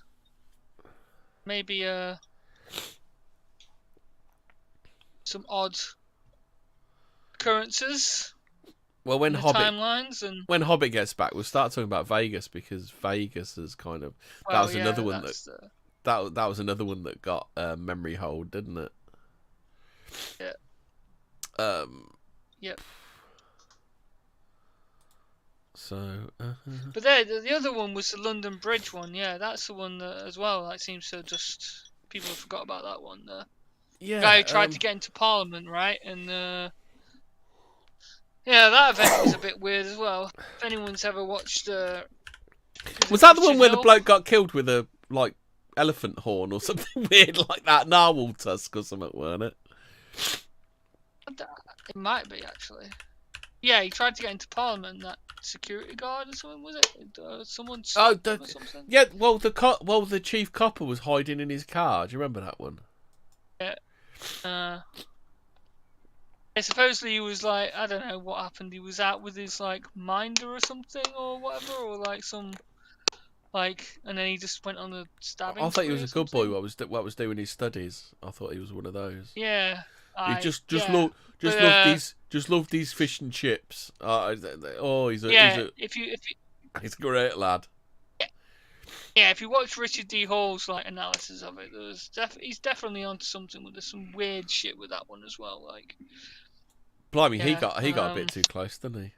maybe some odd occurrences. Well, when Hobbit Hobbit gets back, we'll start talking about Vegas because Vegas is kind of that was another one that was another one that got memory hold, didn't it? Yeah. Yep. So. But the other one was the London Bridge one. Yeah, that's the one that, as well. That seems to just people have forgot about that one. Yeah. The guy who tried to get into Parliament, right? And yeah, that event was a bit weird as well. If anyone's ever watched, was that the one where the bloke got killed with a like elephant horn or something weird like that, narwhal tusk or something, weren't it? It might be, actually. Yeah, he tried to get into Parliament. That security guard or something, was it? Someone stopped him or something? Yeah, well, the chief copper was hiding in his car. Do you remember that one? Yeah. Supposedly he was like, I don't know what happened. He was out with his like minder or something or whatever, or like some and then he just went on a stabbing. I thought he was a good boy. What was doing his studies. I thought he was one of those. Yeah. He just loved these fish and chips. He's a great lad. Yeah, if you watch Richard D. Hall's like analysis of it, he's definitely onto something. There's some weird shit with that one as well. Like, blimey, he got a bit too close, didn't he?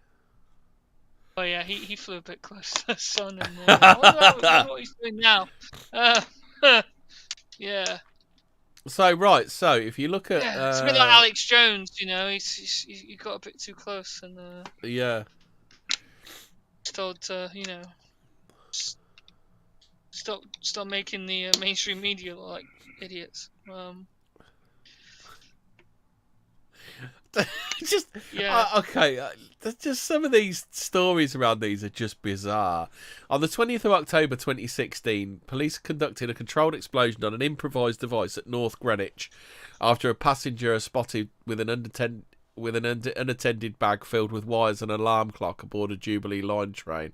Oh yeah, he flew a bit close to the sun. And I wonder what he's doing now. Yeah. So if you look at it's a bit like Alex Jones, you know, he got a bit too close and yeah, he's told to stop making the mainstream media look like idiots. Just some of these stories around these are just bizarre. On the 20th of October 2016, police conducted a controlled explosion on an improvised device at North Greenwich after a passenger was spotted with an unattended bag filled with wires and an alarm clock aboard a Jubilee line train.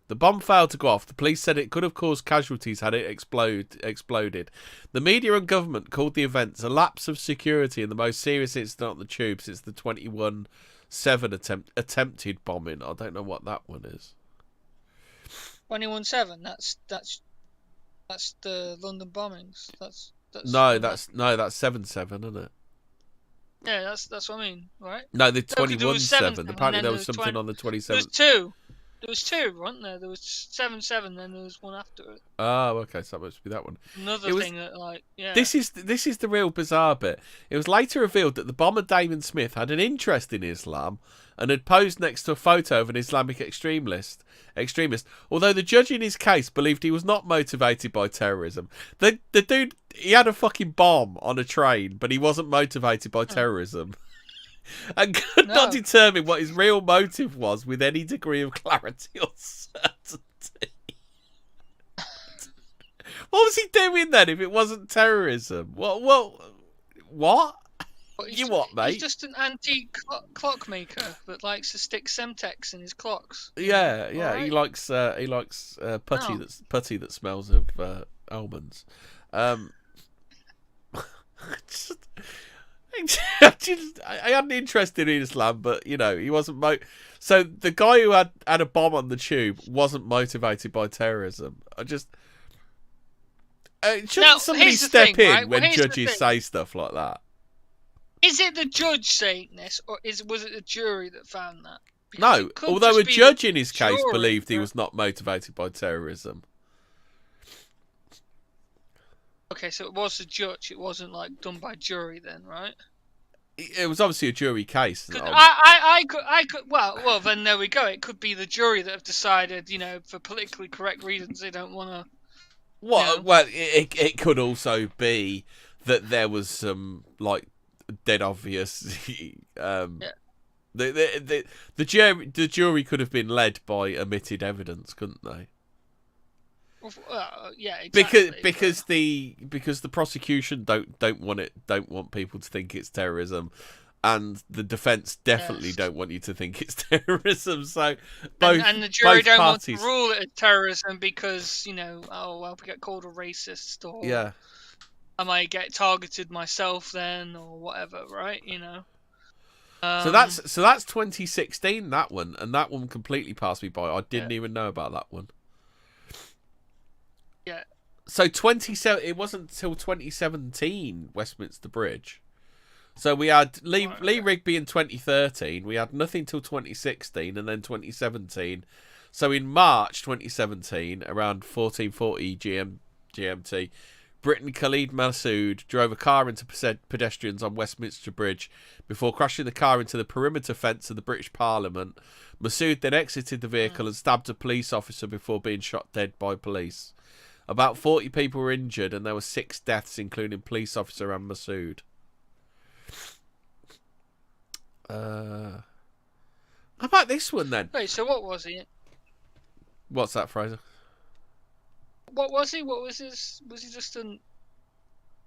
The bomb failed to go off. The police said it could have caused casualties had it exploded. The media and government called the events a lapse of security and the most serious incident on the tube since the 21/7 attempted bombing. I don't know what that one is. 21/7. That's the London bombings. That's 7/7, isn't it? Yeah, that's what I mean, right? No, the 21/7. Apparently there was something on the 27th. There was two. There was two, weren't there? There was 7/7, then there was one after it. Oh, okay, so that must be that one. Another thing that, like, yeah. This is the real bizarre bit. It was later revealed that the bomber Damon Smith had an interest in Islam and had posed next to a photo of an Islamic extremist. Although the judge in his case believed he was not motivated by terrorism. The dude, he had a fucking bomb on a train, but he wasn't motivated by terrorism. And could not determine what his real motive was with any degree of clarity or certainty. What was he doing then if it wasn't terrorism? What? You what, mate? He's just an antique clockmaker that likes to stick Semtex in his clocks. Yeah. Right? He likes putty that smells of almonds. I had an interest in Islam, but he wasn't. So the guy who had a bomb on the tube wasn't motivated by terrorism. Shouldn't somebody step in when judges say stuff like that? Is it the judge saying this, or was it the jury that found that? No, although a judge in his case believed he was not motivated by terrorism. Okay, so it was the judge. It wasn't like done by jury then, right? It was obviously a jury case. I could. Well, then there we go. It could be the jury that have decided, for politically correct reasons, they don't want to. Well, it could also be that there was some dead obvious. The jury could have been led by omitted evidence, couldn't they? Yeah, exactly. Because the prosecution don't want people to think it's terrorism, and the defence definitely don't want you to think it's terrorism. So and the jury don't want to rule it as terrorism because we get called a racist, or I might get targeted myself then, or whatever, right? So that's 2016, that one, and that one completely passed me by. I didn't even know about that one. Yeah. So 27. It wasn't until 2017 Westminster Bridge. So we had Lee Rigby in 2013. We had nothing till 2016, and then 2017. So in March 2017, around 14:40 GMT, Briton Khalid Massoud drove a car into pedestrians on Westminster Bridge before crashing the car into the perimeter fence of the British Parliament. Massoud then exited the vehicle and stabbed a police officer before being shot dead by police. About 40 people were injured, and there were 6 deaths, including police officer and Massoud. How about this one then? Wait, so what was he? What's that, Fraser? What was he? What was his? Was he just an? You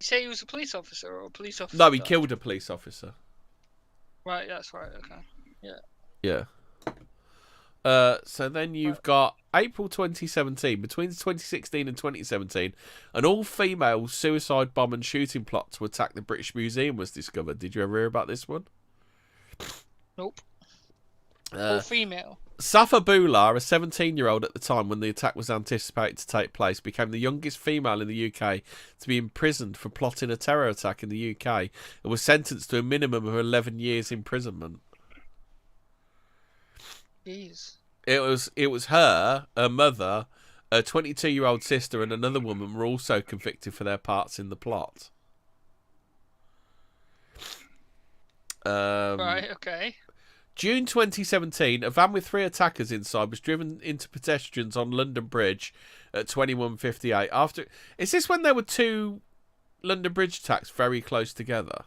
say he was a police officer or a police officer? No, he killed a police officer. Right, that's right. Okay. Yeah. Yeah. So then you've got April 2017. Between 2016 and 2017, an all-female suicide bomb and shooting plot to attack the British Museum was discovered. Did you ever hear about this one? Nope. All female. Safa Bula, a 17-year-old at the time when the attack was anticipated to take place, became the youngest female in the UK to be imprisoned for plotting a terror attack in the UK and was sentenced to a minimum of 11 years imprisonment. Jeez. It was her mother, a 22-year-old sister, and another woman were also convicted for their parts in the plot. Right. Okay. June 2017, a van with 3 attackers inside was driven into pedestrians on London Bridge at 21:58. Is this when there were 2 London Bridge attacks very close together?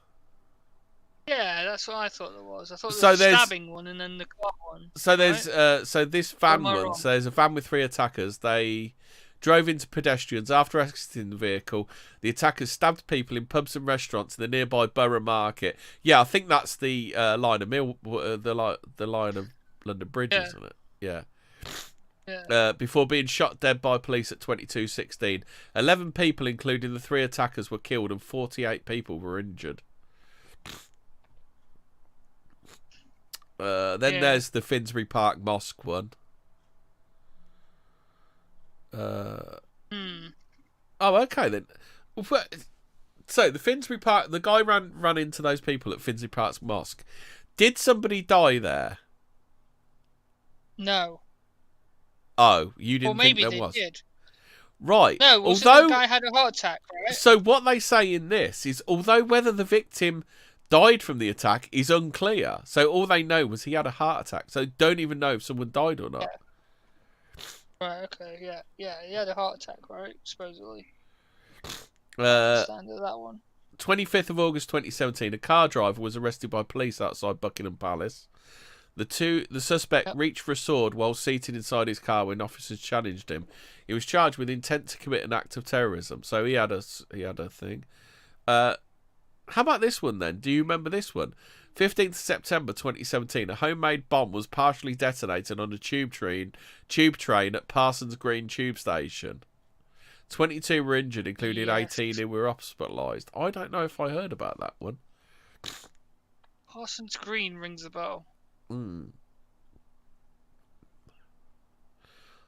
Yeah, that's what I thought there was. I thought there was a stabbing one and then the car one. So there's so this van one. Wrong? So there's a van with 3 attackers. They drove into pedestrians. After exiting the vehicle, the attackers stabbed people in pubs and restaurants in the nearby Borough Market. Yeah, I think that's the line of the line of London Bridge, isn't it? Yeah. Yeah. Before being shot dead by police at 22:16, 11 people, including the 3 attackers, were killed and 48 people were injured. Then there's the Finsbury Park Mosque one. Oh, okay then. So the Finsbury Park, the guy ran into those people at Finsbury Park Mosque. Did somebody die there? No. Oh, you didn't Or maybe think there they was? did. Right. No, although the guy had a heart attack, right? So what they say in this is, although whether the victim died from the attack is unclear. So all they know was he had a heart attack. So don't even know if someone died or not. Yeah. Right, okay, yeah, he had a heart attack, right? Supposedly. Standard that one. 25th of August 2017, a car driver was arrested by police outside Buckingham Palace. The suspect reached for a sword while seated inside his car when officers challenged him. He was charged with intent to commit an act of terrorism. So he had a thing. How about this one then? Do you remember this one? 15th September 2017, a homemade bomb was partially detonated on a tube train at Parsons Green tube station. 22 were injured, including 18 who were hospitalised. I don't know if I heard about that one. Parsons Green rings a bell.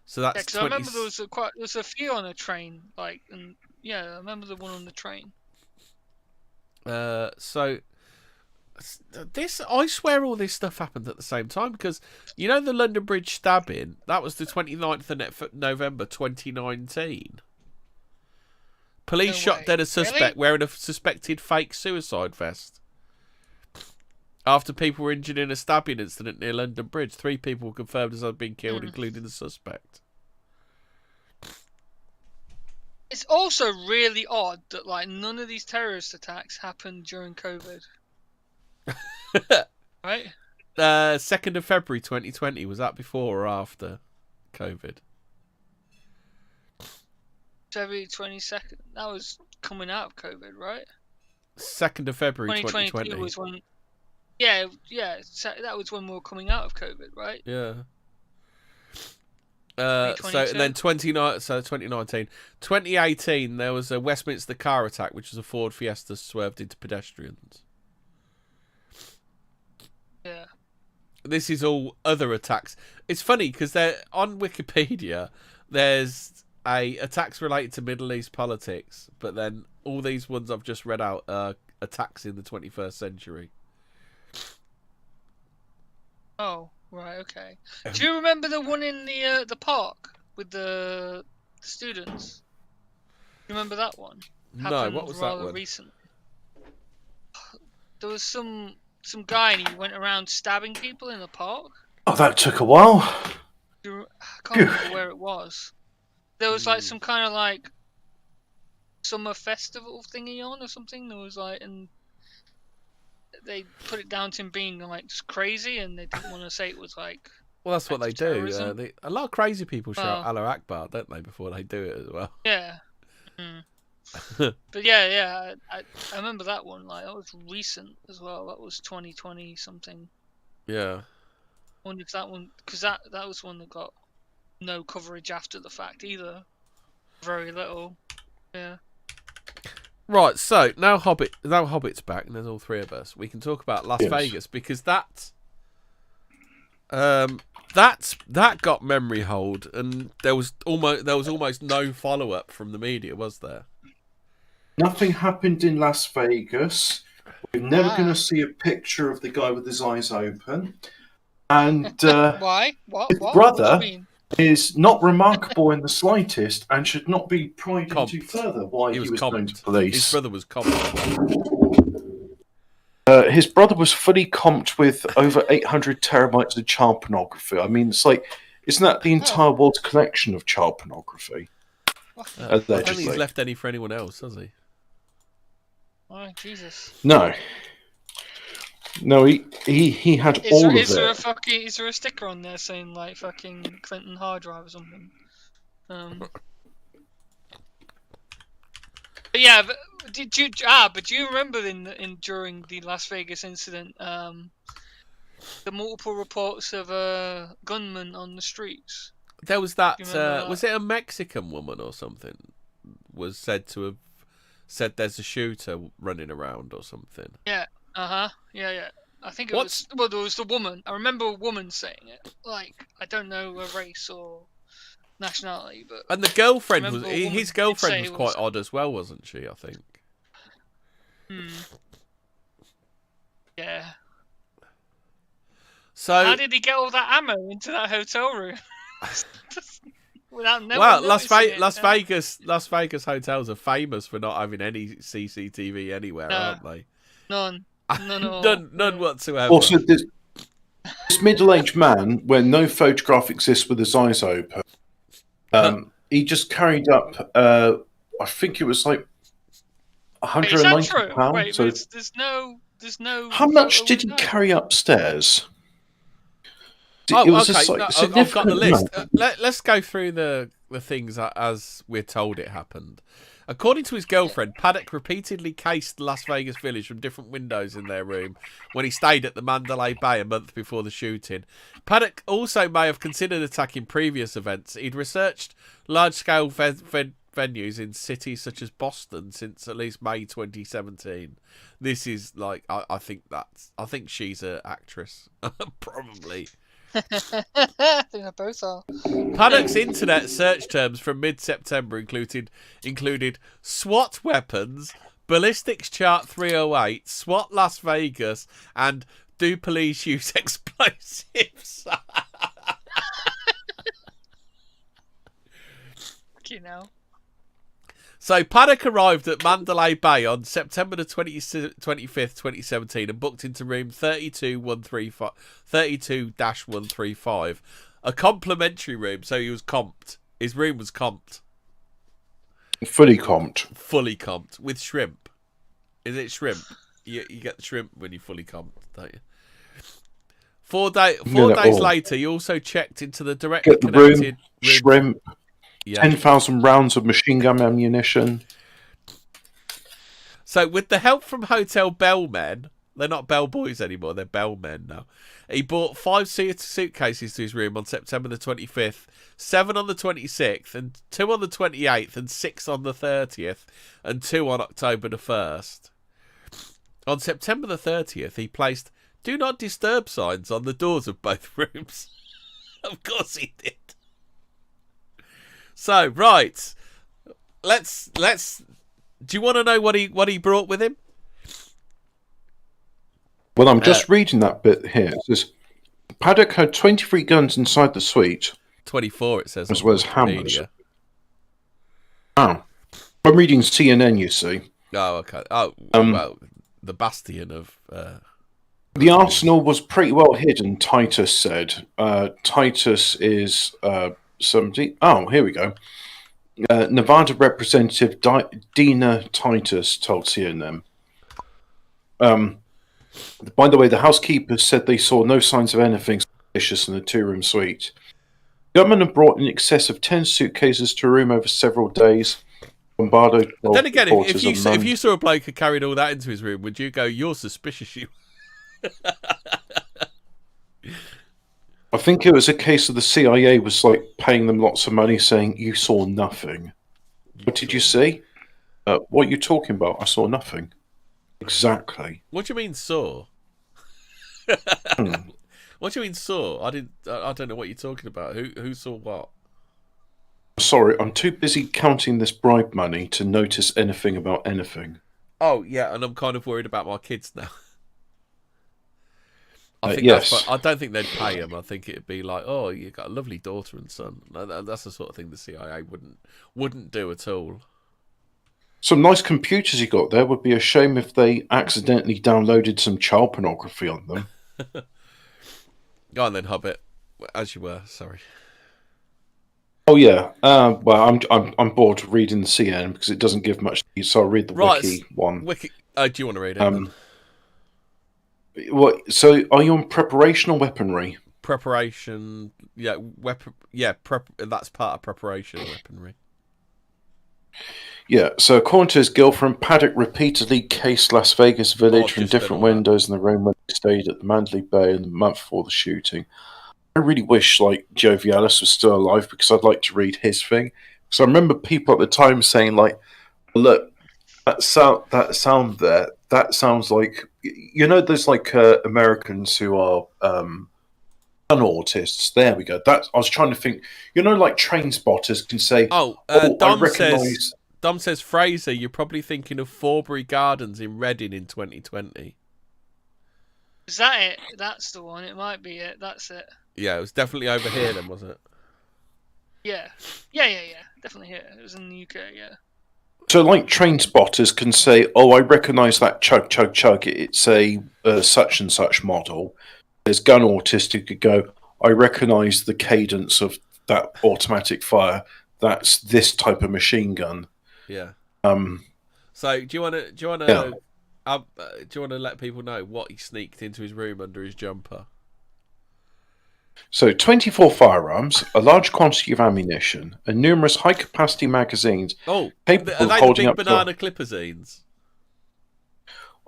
So that's 20... I remember there was a few on a train, I remember the one on the train. So this, I swear all this stuff happened at the same time, because you know the London Bridge stabbing, that was the 29th of November 2019. Police shot dead a suspect wearing a suspected fake suicide vest. After people were injured in a stabbing incident near London Bridge, 3 people were confirmed as having been killed, including the suspect. It's also really odd that none of these terrorist attacks happened during COVID. Right? 2nd of February 2020. Was that before or after COVID? February 22nd. That was coming out of COVID, right? 2nd of February 2020 was when. Yeah. That was when we were coming out of COVID, right? Yeah. So then 2019, 2018, there was a Westminster car attack, which was a Ford Fiesta swerved into pedestrians. Yeah. This is all other attacks. It's funny because they're on Wikipedia. There's attacks related to Middle East politics, but then all these ones I've just read out are attacks in the 21st century. Oh. Right, okay. Do you remember the one in the park with the students? Do you remember that one? No, what was that one? Recently. There was some guy and he went around stabbing people in the park. Oh, that took a while. I can't remember where it was. There was some kind of summer festival thingy on or something. There was and they put it down to him being like just crazy, and they didn't want to say it was like. Well, that's what they do. A lot of crazy people shout Allah Akbar, don't they, before they do it as well? Yeah. But yeah, I remember that one. Like that was recent as well. That was 2020 something. Yeah. I wonder if that one, because that was one that got no coverage after the fact either. Very little. Yeah. Right. So now Hobbit's back, and there's all three of us. We can talk about Las Vegas because that got memory hold, and there was almost no follow up from the media, was there? Nothing happened in Las Vegas. We're never going to see a picture of the guy with his eyes open. And why? His brother is not remarkable in the slightest and should not be pried into further why he was going to police. His brother was comped. His brother was fully comped with over 800 terabytes of child pornography. I mean, it's like, isn't that the entire world's collection of child pornography? I don't think he's left any for anyone else, has he? Oh, Jesus. No, he had all of it. Is there a sticker on there saying like fucking Clinton hard drive or something? But yeah, do you remember during the Las Vegas incident, the multiple reports of a gunman on the streets? There was that. Was it a Mexican woman or something? Was said to have said there's a shooter running around or something. Yeah. Yeah. I think it was. Well, there was the woman. I remember a woman saying it. Like, I don't know a race or nationality, but. And the girlfriend was. His girlfriend was quite odd as well, wasn't she? I think. Yeah. So. How did he get all that ammo into that hotel room? Las Vegas hotels are famous for not having any CCTV anywhere, aren't they? None whatsoever. Also, this middle-aged man, where no photograph exists with his eyes open, he just carried up, I think it was like £190. Wait, so there's no. How much did he carry upstairs? I've got the list. Let's go through the things as we're told it happened. According to his girlfriend, Paddock repeatedly cased the Las Vegas village from different windows in their room when he stayed at the Mandalay Bay a month before the shooting. Paddock also may have considered attacking previous events. He'd researched large-scale venues in cities such as Boston since at least May 2017. This is like, I think she's an actress, probably. I think they both are. Paddock's internet search terms from mid-September included SWAT weapons, ballistics chart 308, SWAT Las Vegas, and do police use explosives? You know. So Paddock arrived at Mandalay Bay on September the 25th, 2017 and booked into room 32-135, a complimentary room, so he was comped. His room was comped. Fully comped with shrimp. Is it shrimp? You get the shrimp when you fully comped, don't you? 4 days later, you also checked into the directly connected room. Shrimp. Yeah. 10,000 rounds of machine gun ammunition. So, with the help from hotel bellmen, they're not bellboys anymore, they're bellmen now. He brought 5 suitcases to his room on September the 25th, 7 on the 26th, and 2 on the 28th, and 6 on the 30th, and 2 on October the 1st. On September the 30th, he placed "Do Not Disturb" signs on the doors of both rooms. Of course he did. So, right, let's. Do you want to know what he brought with him? Well, I'm just reading that bit here. It says Paddock had 23 guns inside the suite. 24, it says, as well as hammers. Oh, I'm reading CNN. You see. Oh, okay. Oh, well, the bastion of. The arsenal was pretty well hidden. Titus said. Titus is. Somebody. Oh, here we go. Nevada Representative Dina Titus told CNN. By the way, the housekeeper said they saw no signs of anything suspicious in the two-room suite. The gunman had brought in excess of 10 suitcases to a room over several days. Bombardo told Then again, if reporters you saw a bloke who carried all that into his room, would you go, "You're suspicious"? You. I think it was a case of the CIA was like paying them lots of money, saying you saw nothing. What did you see? What are you talking about? I saw nothing. Exactly. What do you mean saw? What do you mean saw? I don't know what you're talking about. Who saw what? Sorry, I'm too busy counting this bribe money to notice anything about anything. Oh yeah, and I'm kind of worried about my kids now. I think yes. I don't think they'd pay him. I think it'd be like, "Oh, you got a lovely daughter and son." That's the sort of thing the CIA wouldn't do at all. Some nice computers you got there. Would be a shame if they accidentally downloaded some child pornography on them. Go on then, Hobbit. As you were, sorry. Oh yeah. Well, I'm bored reading the CN because it doesn't give much, so I'll read the wiki one. Wiki. Do you want to read it? What? So, are you on preparation or weaponry? Preparation. Yeah, weapon. Yeah, that's part of preparation. Weaponry. Yeah. So, according to his girlfriend, Paddock repeatedly cased Las Vegas Village from different windows in the room where they stayed at the Mandalay Bay in the month before the shooting. I really wish, like, Jovialis was still alive because I'd like to read his thing. Because I remember people at the time saying, like, "Look, that sound there. That sounds like there's like Americans who are gun autists. There we go. I was trying to think. Like train spotters can say. Dom says, Fraser, you're probably thinking of Forbury Gardens in Reading in 2020. Is that it? That's the one. It might be it. That's it. Yeah, it was definitely over here then, wasn't it? Yeah. Definitely here. It was in the UK. Yeah. So, like train spotters can say, "Oh, I recognise that chug, chug, chug. It's a such and such model." There's gun autists who could go, "I recognise the cadence of that automatic fire. That's this type of machine gun." Yeah. So, do you want to let people know what he sneaked into his room under his jumper? So, 24 firearms, a large quantity of ammunition, and numerous high-capacity magazines. Oh, are they the big banana clipper zines?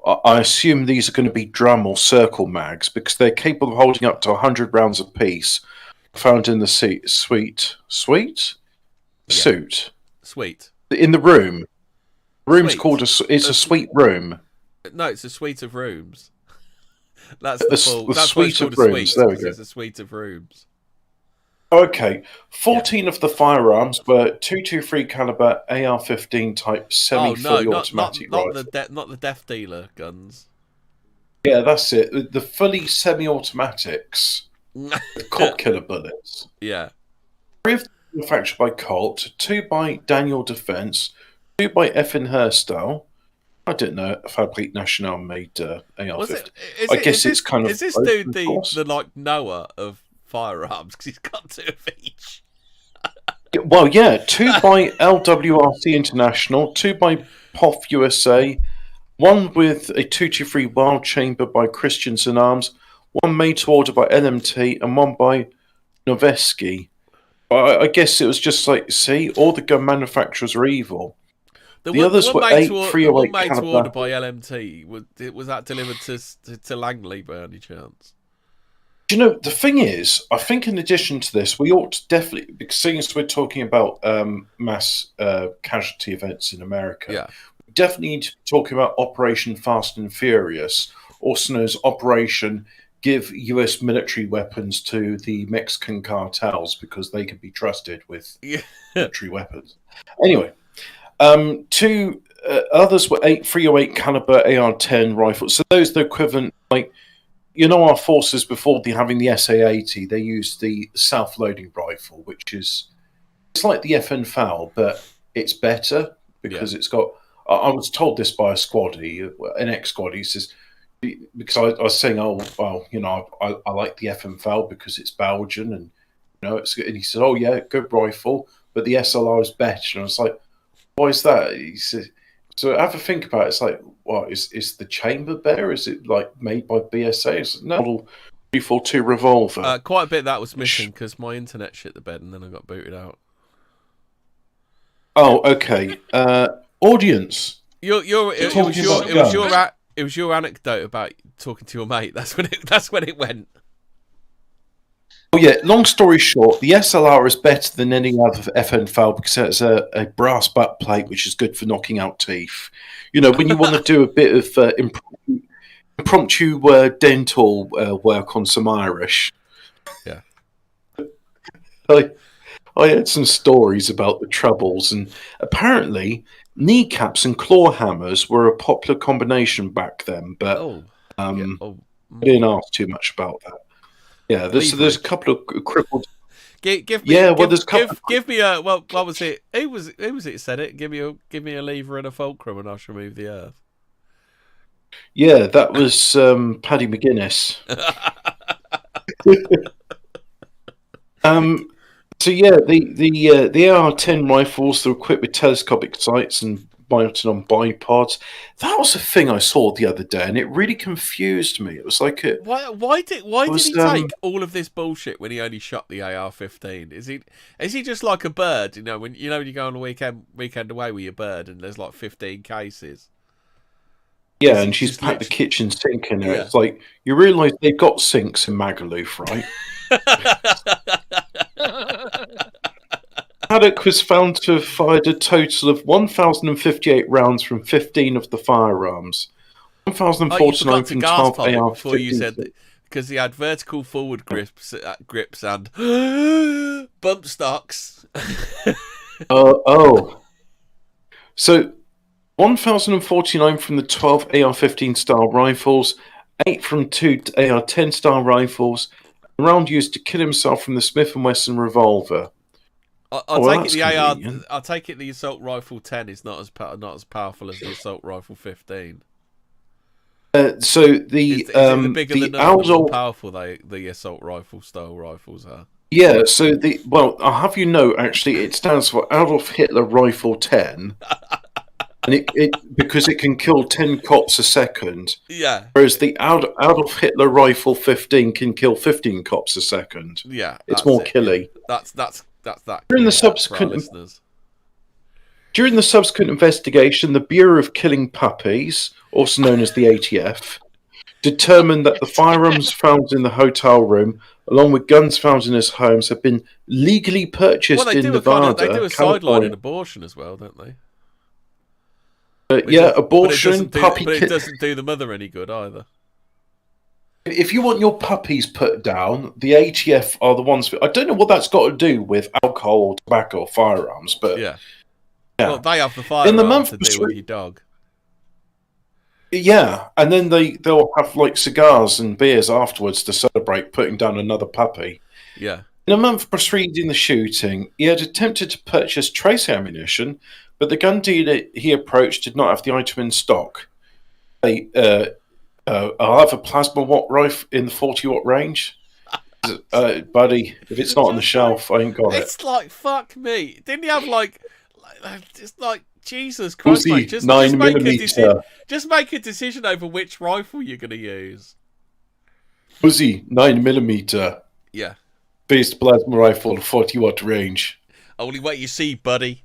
I assume these are going to be drum or circle mags because they're capable of holding up to 100 rounds apiece. Found in the suite. In the room. The room's called it's a suite room. No, it's a suite of rooms. That's suite of rooms. There we go. It's a suite of rooms. Okay, 14 of the firearms were .223 caliber AR-15 type semi-fully automatic rifle. Not the Death Dealer guns. Yeah, that's it. The fully semi-automatics, the Colt killer bullets. Yeah. 3 of them manufactured by Colt, 2 by Daniel Defense, 2 by Effin Hairstyle. I didn't know Fabrique Nationale made AR-15. Is this dude the like Noah of firearms because he's got 2 of each? Well, yeah, 2 by LWRC International, 2 by POF USA, 1 with a 223 Wild Chamber by Christensen Arms, 1 made to order by LMT, and 1 by Noveski. I guess it was just like, see, all the gun manufacturers are evil. The others were 8 308 made to order by LMT. Was that delivered to Langley by any chance? The thing is, I think in addition to this, we ought to definitely, because seeing as we're talking about mass casualty events in America, we definitely need to talk about Operation Fast and Furious, also known as Operation Give U.S. military weapons to the Mexican cartels because they can be trusted with military weapons. Anyway. 2 others were 8 308 caliber AR-10 rifles. So those are the equivalent, like, our forces before having the SA-80, they used the self-loading rifle, which it's like the FN FAL, but it's better because it's got. I was told this by a squaddy, an ex-squaddy. He says because I was saying, oh well, I like the FN FAL because it's Belgian and and he said, oh yeah, good rifle, but the SLR is better, and I was like. Why is that? He said, So have a think about it. It's like, what is the chamber better? Is it like made by BSA? It's no, 342 revolver. Quite a bit of that was missing because my internet shit the bed and then I got booted out. Oh, okay. Audience. It was your anecdote about talking to your mate. That's when it went. Oh yeah. Long story short, the SLR is better than any other FN file because it has a brass butt plate, which is good for knocking out teeth. You know, when you want to do a bit of impromptu dental work on some Irish. Yeah. I had some stories about the troubles, and apparently kneecaps and claw hammers were a popular combination back then, but I didn't ask too much about that. Yeah, there's a couple of crippled. Give me a what was it? Who was it said it? Give me a lever and a fulcrum, and I shall move the earth. Yeah, that was Paddy McGuinness. So yeah, the AR-10 rifles, they're equipped with telescopic sights and mounted on bipods. That was a thing I saw the other day, and it really confused me. It was like why did he take all of this bullshit when he only shot the AR-15? Is he just like a bird? You know when you go on a weekend away with your bird, and there's like 15 cases. Yeah, and she's packed the kitchen sink in there. Yeah. It's like you realise they've got sinks in Magaluf, right? Haddock was found to have fired a total of 1,058 rounds from 15 of the firearms. 1,049 from 12 AR-15. Before you said that, because he had vertical forward grips and bump stocks. So 1,049 from the 12 AR-15 style rifles, 8 from 2 AR-10 style rifles, a round used to kill himself from the Smith & Wesson revolver. I'll take it the assault rifle 10 is not as powerful as the assault rifle 15. So the bigger the than the more powerful the assault rifle style rifles are. Yeah, so I'll have you know actually it stands for Adolf Hitler Rifle 10. And it because it can kill 10 cops a second. Yeah. Whereas the Adolf Hitler Rifle 15 can kill 15 cops a second. Yeah. It's more killy. That's that. During the subsequent investigation, the Bureau of Killing Puppies, also known as the ATF, determined that the firearms found in the hotel room, along with guns found in his homes, have been legally purchased in Nevada. They do a sideline in abortion as well, don't they? Abortion, puppy. But it doesn't do the mother any good either. If you want your puppies put down, the ATF are the ones. I don't know what that's got to do with alcohol, tobacco, or firearms, but yeah. Well, they have the firearms to deal with your dog. Yeah, and then they'll have like cigars and beers afterwards to celebrate putting down another puppy. Yeah. In a month preceding the shooting, he had attempted to purchase trace ammunition, but the gun dealer he approached did not have the item in stock. I'll have a plasma watt rifle in the 40-watt range. Buddy, if it's not on the shelf, I ain't got it. It's like, fuck me. Didn't he have just like, Jesus Christ, Uzi, like, just make a decision over which rifle you're going to use. Uzi, 9mm. Yeah. Based plasma rifle, 40-watt range. Only what you see, buddy.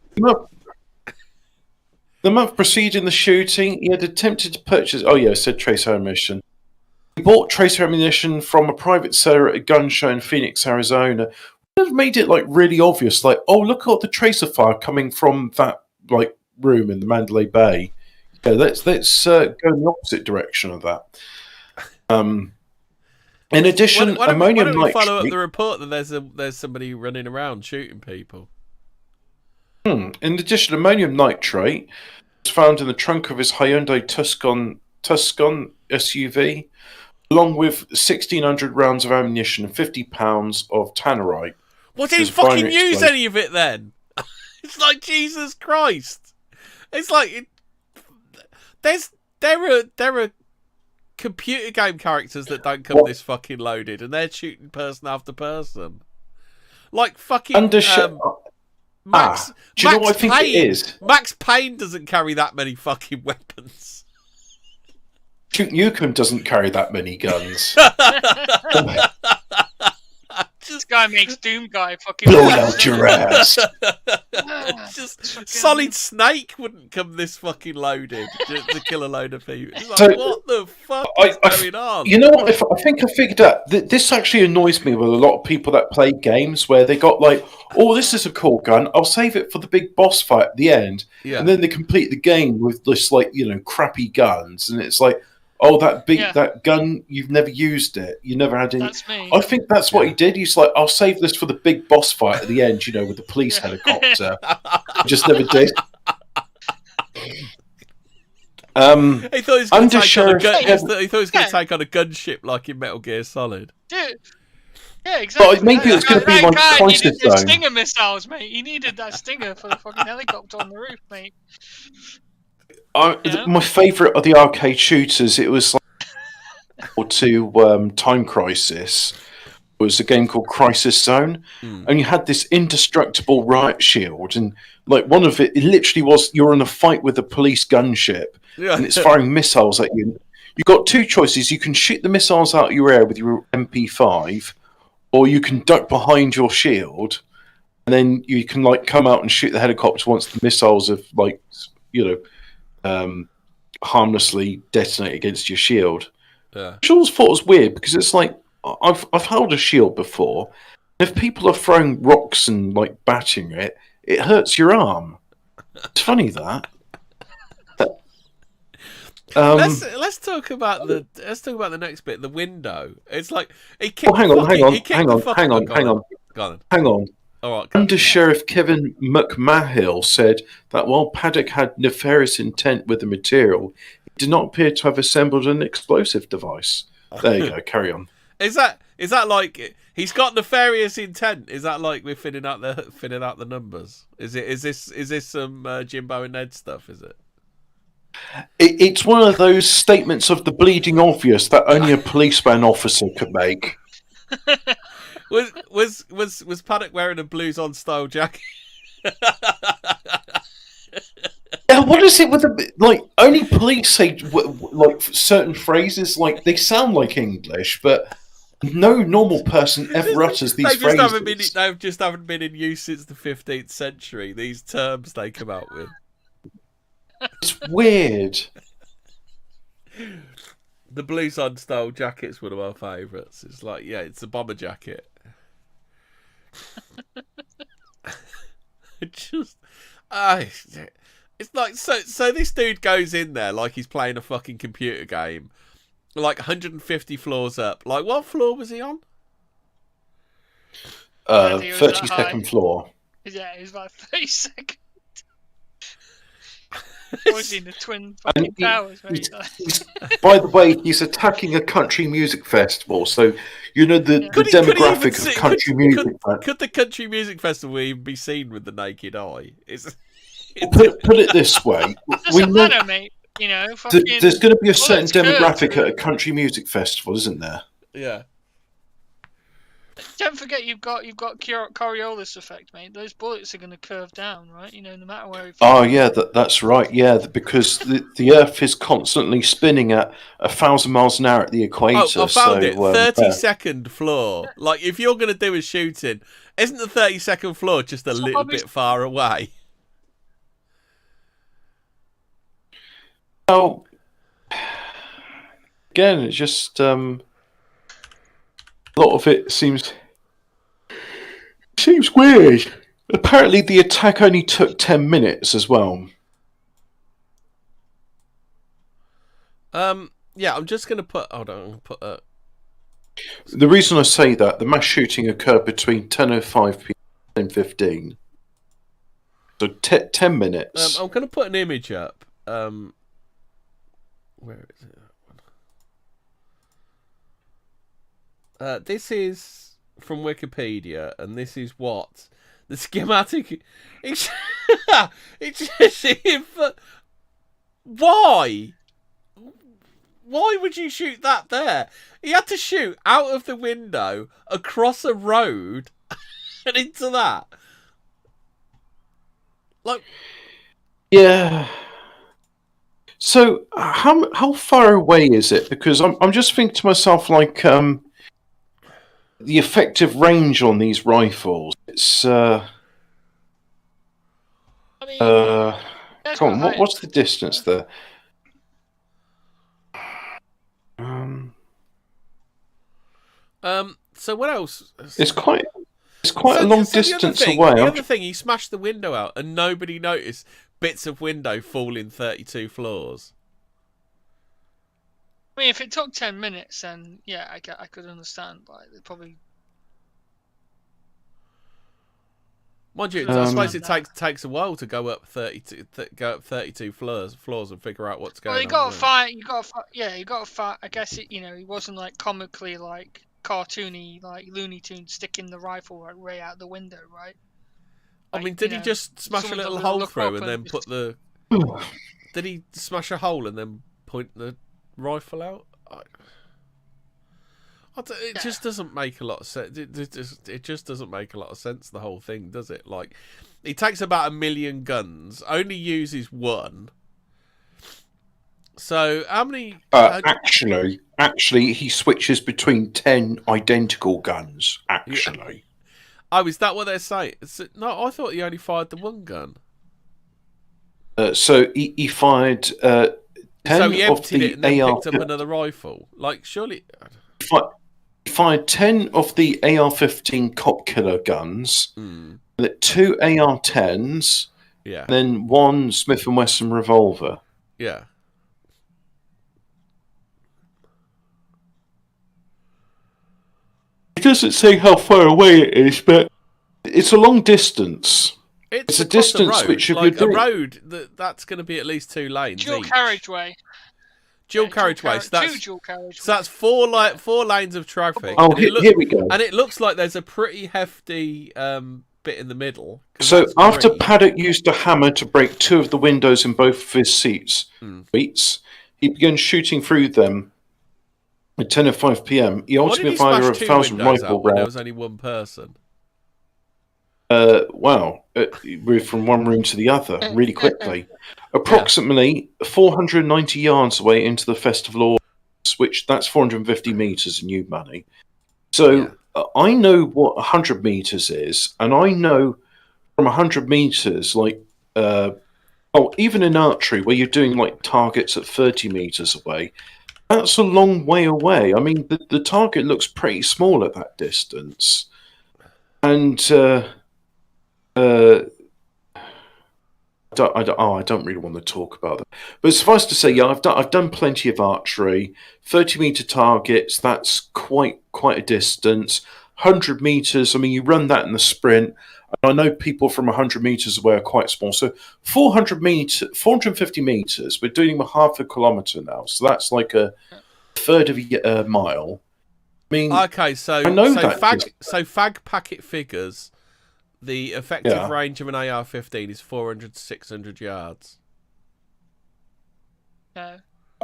The month preceding the shooting, he had attempted to purchase... Oh, yeah, it said tracer ammunition. He bought tracer ammunition from a private seller at a gun show in Phoenix, Arizona. It made it, like, really obvious. Like, oh, look at the tracer fire coming from that, like, room in the Mandalay Bay. Yeah, let's go in the opposite direction of that. In addition, ammonium nitrate... Why don't we follow up the report that there's somebody running around shooting people? In addition, ammonium nitrate was found in the trunk of his Hyundai Tucson SUV, along with 1,600 rounds of ammunition and 50 pounds of tannerite. Well, didn't fucking use any of it then? It's like, Jesus Christ. It's like there are computer game characters that don't come this fucking loaded, and they're shooting person after person. Like fucking Max, do you know what I think it is? Max Payne doesn't carry that many fucking weapons. Duke Nukem doesn't carry that many guns. This guy makes Doom Guy fucking blow out your ass. Just Solid Snake wouldn't come this fucking loaded to kill a load of people. It's like, what the fuck is going on? You know what? I think I figured out this actually annoys me with a lot of people that play games where they got like, oh, this is a cool gun. I'll save it for the big boss fight at the end, and then they complete the game with this like crappy guns, and it's like, oh, that gun, you've never used it. You never had any. That's me. I think that's what he did. He's like, I'll save this for the big boss fight at the end, with the police helicopter. He just never did. He thought he was going to take on a gunship like in Metal Gear Solid. Dude. Yeah, exactly. But maybe it's going to be like Crisis Zone. Stinger missiles, mate. He needed that Stinger for the fucking helicopter on the roof, mate. My favourite of the arcade shooters, it was like Time Crisis, was a game called Crisis Zone, and you had this indestructible riot shield, and like one of it literally was you're in a fight with a police gunship, and it's firing missiles at you. You've got two choices: you can shoot the missiles out of your air with your MP5, or you can duck behind your shield, and then you can like come out and shoot the helicopter once the missiles have harmlessly detonate against your shield. Yeah. Which I always thought was weird because it's like I've held a shield before. And if people are throwing rocks and like batting it, it hurts your arm. It's funny that. Let's talk about the next bit. The window. It's like hang on. All right, Under Sheriff Kevin McMahill said that while Paddock had nefarious intent with the material, he did not appear to have assembled an explosive device. There you go. Carry on. Is that like he's got nefarious intent? Is that like we're filling out the numbers? Is this some Jimbo and Ned stuff? Is it? It's one of those statements of the bleeding obvious that only a policeman officer could make. Was Paddock wearing a Blues on style jacket? Yeah, what is it with only police say like certain phrases, like they sound like English, but no normal person ever utters these phrases. They just haven't been in use since the 15th century. These terms they come out with. It's weird. The Blues on style jacket's one of our favourites. It's like, it's a bomber jacket. It's like so this dude goes in there like he's playing a fucking computer game, like 150 floors up. Like, what floor was he on? 32nd floor. Yeah, he was about 32nd. Was in the twin fucking towers, mate. By the way, he's attacking a country music festival, so the demographic of country music. Could the country music festival even be seen with the naked eye? Put it this way: matter, mate. There's going to be a certain demographic at a country music festival, isn't there? Yeah. Don't forget, you've got Coriolis effect, mate. Those bullets are going to curve down, right? No matter where. Oh yeah, that's right. Yeah, because the Earth is constantly spinning at 1,000 miles an hour at the equator. Oh, I found it. 32nd floor. Like, if you're going to do a shooting, isn't the 32nd floor just a little bit far away? Well, again, it's just a lot of it seems weird. Apparently, the attack only took 10 minutes as well. Yeah, I'm just gonna put. Hold on, The reason I say that the mass shooting occurred between 10:05 p.m. and 10:15. So 10 minutes. I'm gonna put an image up. Where is it? This is from Wikipedia, and this is what the schematic. It's just why? Why would you shoot that there? He had to shoot out of the window, across a road, and into that. Like, yeah. So how far away is it? Because I'm just thinking to myself, like, the effective range on these rifles. It's I mean, come on, what's the distance there? So what else? It's quite a long distance away. The other thing, he smashed the window out, and nobody noticed bits of window falling 32 floors. I mean, if it took 10 minutes, then yeah, I could understand. Like, they probably. Mind you, I suppose it takes a while to go up 32 floors and figure out what's going on. You got to fight. You got to fight. I guess he wasn't like comically like cartoony, like Looney Tunes sticking the rifle like way out the window, right? Like, I mean, did he just smash a little hole through and then put the? Did he smash a hole and then point the rifle out? It just doesn't make a lot of sense. It just doesn't make a lot of sense, the whole thing, does it? Like, he takes about 1 million guns, only uses one. So how many? Actually, he switches between 10 identical guns. Actually, oh, is that what they're saying? No, I thought he only fired the one gun. So he fired 10 so he emptied it and then AR picked up another rifle. Like, surely. He fired 10 of the AR-15 cop killer guns, 2 AR-10s, and then 1 Smith & Wesson revolver. Yeah. It doesn't say how far away it is, but it's a long distance. It's a distance which if like a road that's going to be at least 2 lanes. Dual carriageway. Dual carriageway. So that's 4 lanes of traffic. Oh, here we go. And it looks like there's a pretty hefty bit in the middle. So after Paddock used a hammer to break 2 of the windows in both of his seats, he began shooting through them at 10:05 p.m. He ultimately fired a 1,000 rifle rounds. There was only one person. Wow, moved from one room to the other really quickly. Approximately 490 yards away into the Festival of which that's 450 meters in new money. So I know what 100 meters is, and I know from 100 meters, like, even in archery, where you're doing like targets at 30 meters away, that's a long way away. I mean, the target looks pretty small at that distance, and I don't really want to talk about that. But suffice to say, I've done plenty of archery. 30-meter targets, that's quite a distance. 100 meters, I mean, you run that in the sprint. And I know people from 100 meters away are quite small. So 450 meters, we're doing half a kilometer now. So that's like a third of a mile. I mean, okay, so fag packet figures. The effective range of an AR-15 is 400 to 600 yards. No.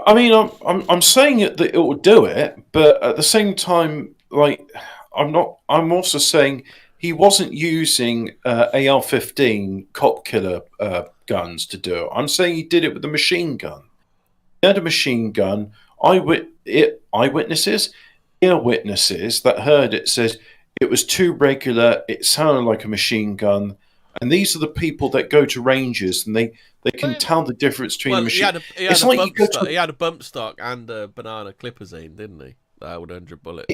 I mean, I'm saying that it will do it, but at the same time, like, I'm also saying he wasn't using AR-15 cop killer guns to do it. I'm saying he did it with a machine gun. He had a machine gun. Eyewitnesses that heard it says it was too regular. It sounded like a machine gun. And these are the people that go to ranges and they can tell the difference between a machine. He had a bump stock and a banana clipazine, didn't he? That held 100 bullets.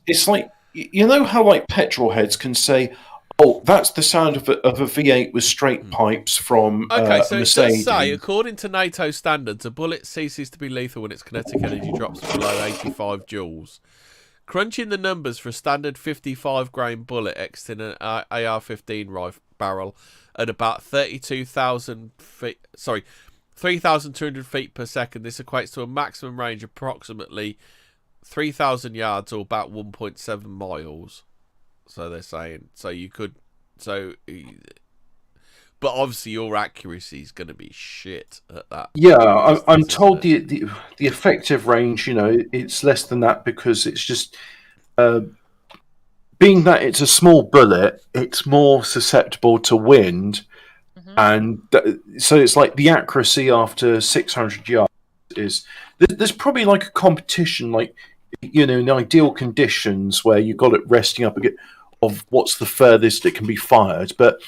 It's like, you know how like petrol heads can say, oh, that's the sound of a V8 with straight pipes from so Mercedes. It does say, according to NATO standards, a bullet ceases to be lethal when its kinetic energy drops below 85 joules. Crunching the numbers for a standard 55-grain bullet exiting an AR-15 rifle barrel at about 3,200 feet per second, this equates to a maximum range of approximately 3,000 yards or about 1.7 miles. So they're saying, but obviously your accuracy is going to be shit at that. Yeah, I'm told the effective range, it's less than that because it's just being that it's a small bullet, it's more susceptible to wind, And so it's like the accuracy after 600 yards is... There's probably like a competition, like, you know, in ideal conditions where you've got it resting up again of what's the furthest it can be fired. But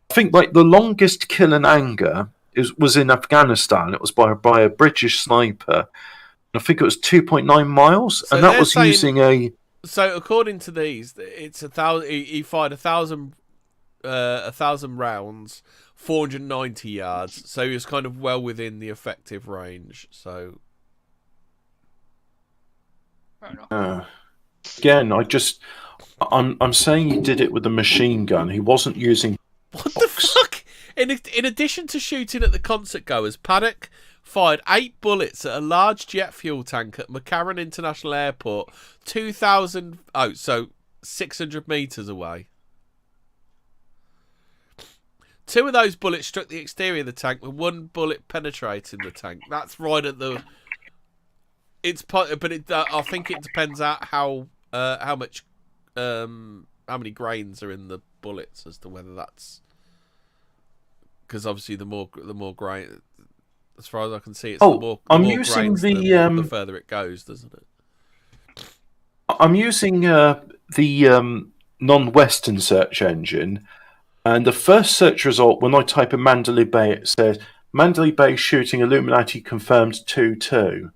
I think like the longest kill in anger was in Afghanistan. It was by a British sniper. I think it was 2.9 miles, So and that was saying, using a... So according to these, it's 1,000. He fired 1,000 rounds, 490 yards. So he was kind of well within the effective range. So again, I'm saying he did it with a machine gun. He wasn't using... What the fuck? In addition to shooting at the concert goers, Paddock fired 8 bullets at a large jet fuel tank at McCarran International Airport, 600 metres away. 2 of those bullets struck the exterior of the tank, with 1 bullet penetrating the tank. That's right at the... I think it depends on how many grains are in the bullets as to whether that's... Because obviously the more grain, as far as I can see, it's the more grains, the further it goes, doesn't it? I'm using the non-Western search engine, and the first search result, when I type in Mandalay Bay, it says Mandalay Bay shooting Illuminati confirmed 2-2.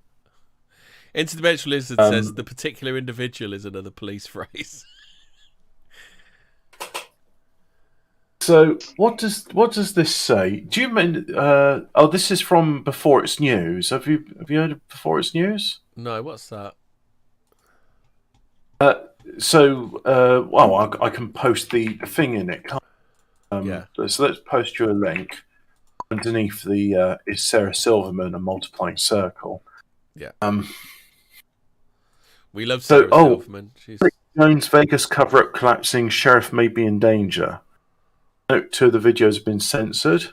Interdimensional Lizard says the particular individual is another police phrase. So what does this say? Do you mean? This is from Before It's News. Have you heard of Before It's News? No, what's that? I can post the thing in it. Yeah. So let's post you a link. Underneath the is Sarah Silverman, a multiplying circle. Yeah. We love Sarah Silverman. She's... Jones Vegas cover-up collapsing. Sheriff may be in danger. Note 2 of the videos have been censored.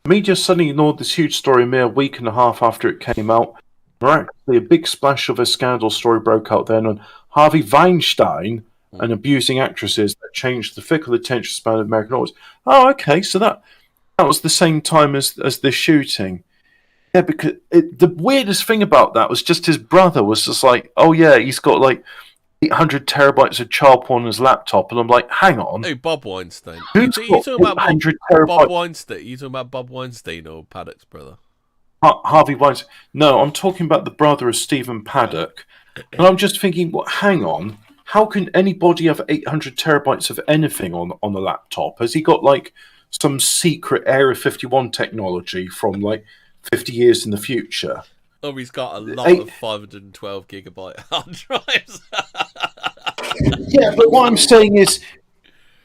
Media suddenly ignored this huge story a mere week and a half after it came out. Miraculously, a big splash of a scandal story broke out then on Harvey Weinstein and abusing actresses that changed the fickle attention span of American audience. Oh, okay, so that was the same time as this shooting. Yeah, because the weirdest thing about that was just his brother was just like, oh yeah, he's got like 800 terabytes of child porn on his laptop, and I'm like, hang on. Hey, Bob Weinstein. You talking about Bob Weinstein? You talking about Bob Weinstein or Paddock's brother? Harvey Weinstein. No, I'm talking about the brother of Stephen Paddock. And I'm just thinking, well, hang on. How can anybody have 800 terabytes of anything on a laptop? Has he got like some secret Area 51 technology from like 50 years in the future? Oh, he's got a lot of 512 gigabyte hard drives. Yeah, but what I'm saying is,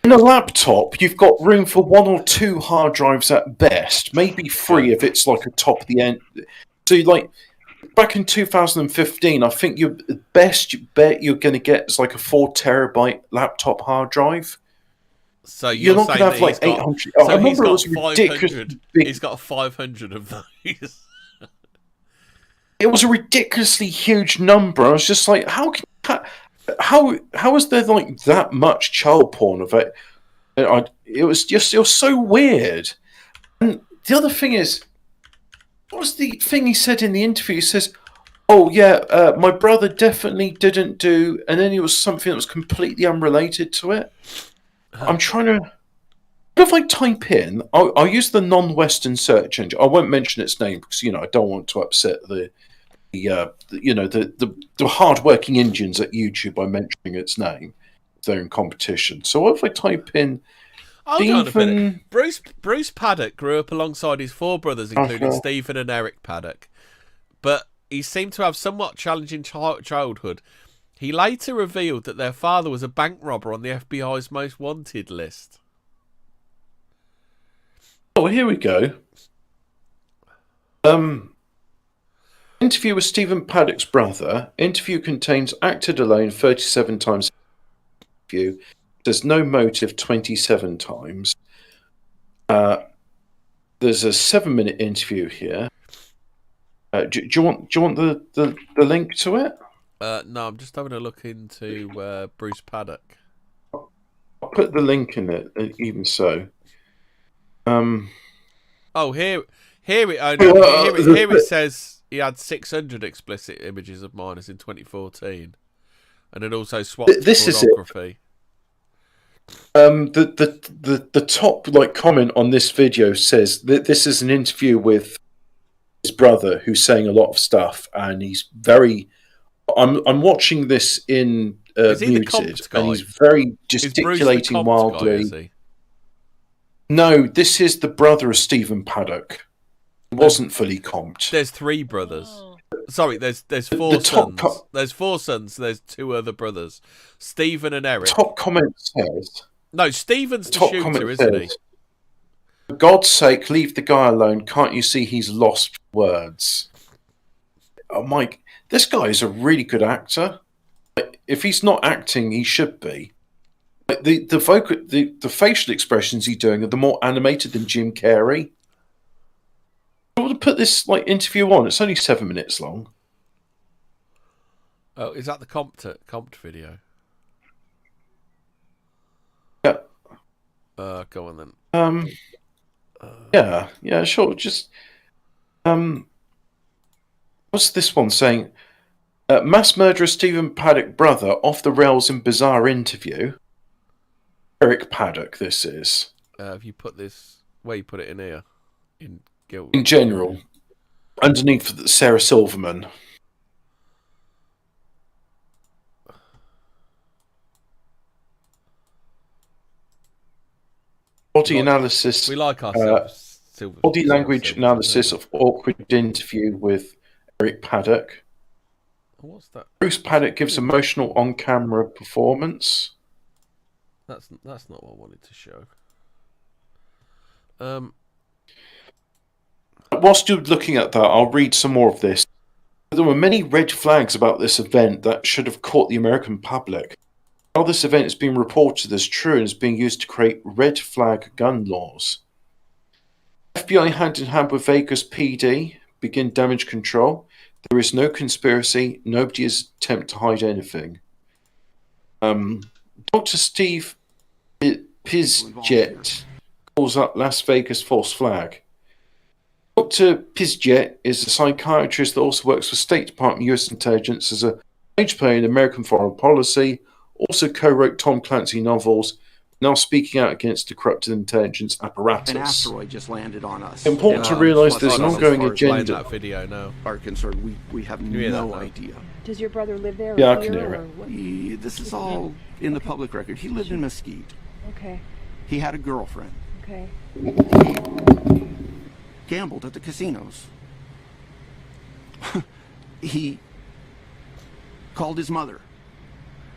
in a laptop, you've got room for 1 or 2 hard drives at best, maybe 3 if it's like a top of the end. So, like, back in 2015, I think your best bet you're going to get is like a 4 terabyte laptop hard drive. So you're not going to have like 800. So I remember it was ridiculous. He's got 500 of those. It was a ridiculously huge number. I was just like, how is there like that much child porn of it? It was so weird. And the other thing is, what was the thing he said in the interview? He says, "Oh yeah, my brother definitely didn't do," and then it was something that was completely unrelated to it. I'm trying to. What if I type in? I'll use the non-Western search engine. I won't mention its name because I don't want to upset the hard-working Indians at YouTube by mentioning its name. They're in competition. So what if I type in Stephen... Bruce Paddock grew up alongside his 4 brothers, including Stephen and Eric Paddock. But he seemed to have somewhat challenging childhood. He later revealed that their father was a bank robber on the FBI's most wanted list. Oh, here we go. Interview with Stephen Paddock's brother. Interview contains acted alone 37 times. Interview. There's no motive 27 times. There's a 7-minute interview here. Do you want the link to it? No, I'm just having a look into Bruce Paddock. put the link in it. Even so. Oh, here it says he had 600 explicit images of minors in 2014, and it also swapped pornography. The top comment on this video says that this is an interview with his brother, who's saying a lot of stuff, and he's very. I'm watching this in muted, and he's very gesticulating wildly. Guy, no, this is the brother of Stephen Paddock. He wasn't fully comped. There's 3 brothers. Sorry, there's 4 sons. There's 4 sons. There's 2 other brothers, Stephen and Eric. Top comment says. No, Stephen's the shooter, isn't he? For God's sake, leave the guy alone. Can't you see he's lost words? Oh, Mike, this guy is a really good actor. If he's not acting, he should be. The facial expressions he's doing are the more animated than Jim Carrey. I want to put this interview on. It's only 7 minutes long. Oh, is that the comped video? Yeah. Go on then. Yeah, sure. Just what's this one saying? Mass murderer Stephen Paddock brother off the rails in bizarre interview. Eric Paddock, this is. Have you put this where you put it in here? In guilt. In general. Underneath Sarah Silverman. Body analysis. We like ourselves. Body language analysis of awkward interview with Eric Paddock. What's that? Bruce Paddock gives emotional on-camera performance. That's not what I wanted to show. Whilst you're looking at that, I'll read some more of this. There were many red flags about this event that should have caught the American public. How this event is being reported as true and is being used to create red flag gun laws. FBI hand in hand with Vegas PD begin damage control. There is no conspiracy. Nobody is attempting to hide anything. Dr. Steve Pizjet calls up Las Vegas false flag. Dr. Pizjet is a psychiatrist that also works for State Department U.S. Intelligence as a major player in American foreign policy, also co-wrote Tom Clancy novels, now speaking out against the corrupted intelligence apparatus. An asteroid just landed on us. Important to realise there's an ongoing agenda. That video now. Are concerned, we have no idea. Does your brother live there? Yeah, I can hear it. This is all in the public record. He lived in Mesquite. Okay. He had a girlfriend. Okay. He gambled at the casinos. He called his mother.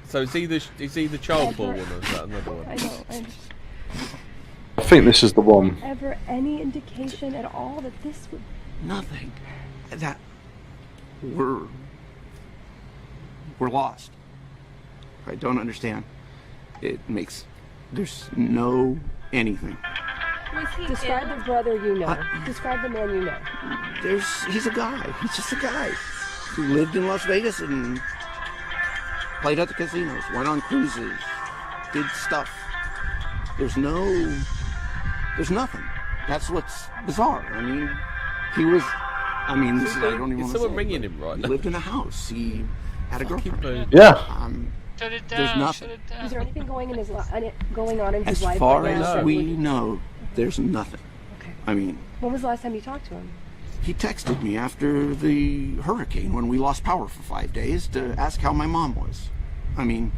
So is he the child porn one, or is that another one? I know. I think this is the one. Ever any indication at all that this would? Nothing. That we're lost. I don't understand. There's no anything. Describe the brother you know. Describe the man you know. He's a guy. He's just a guy who lived in Las Vegas and played at the casinos, went on cruises, did stuff. There's nothing. That's what's bizarre. I mean, this is, I don't even want to say. Is someone ringing him right He now? lived in a house. He had a girlfriend. Yeah. Shut it down. There's nothing. Shut it down. Is there anything going on in his As life? far right now as that we would- know, there's nothing. Okay. I mean, When was the last time you talked to him? he texted me after the hurricane when we lost power for 5 days to ask how my mom was. I mean,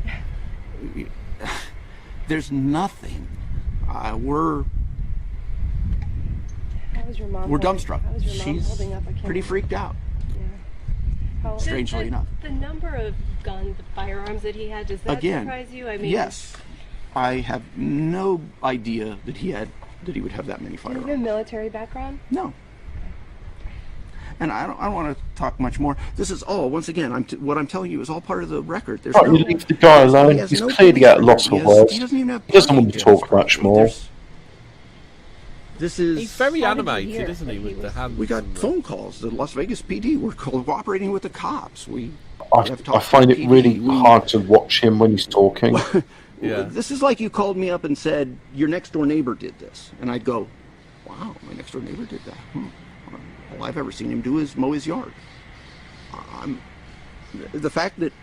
there's nothing. How was your mom? We're dumbstruck. How was your mom She's holding up? I can't pretty freaked out. Yeah. How, Strangely enough. The number of guns, the firearms that he had, does that surprise you? I mean, yes. I have no idea that he would have that many do you have a firearms. military background? No. And I don't want to talk much more. This is all, once again, what I'm telling you is all part of the record. There's Right, no, you leave the guy alone. he has He's no clearly at a loss police for record. words. He doesn't even have He doesn't want to police talk much more. There's- This is. He's very How did you animated, hear isn't he, that with he the was- hands? We got and the- phone calls. The Las Vegas PD were cooperating with the cops. I find it really hard to watch him when he's talking. This is like you called me up and said, your next door neighbor did this. And I'd go, wow, my next door neighbor did that. All I've ever seen him do is mow his yard. The fact that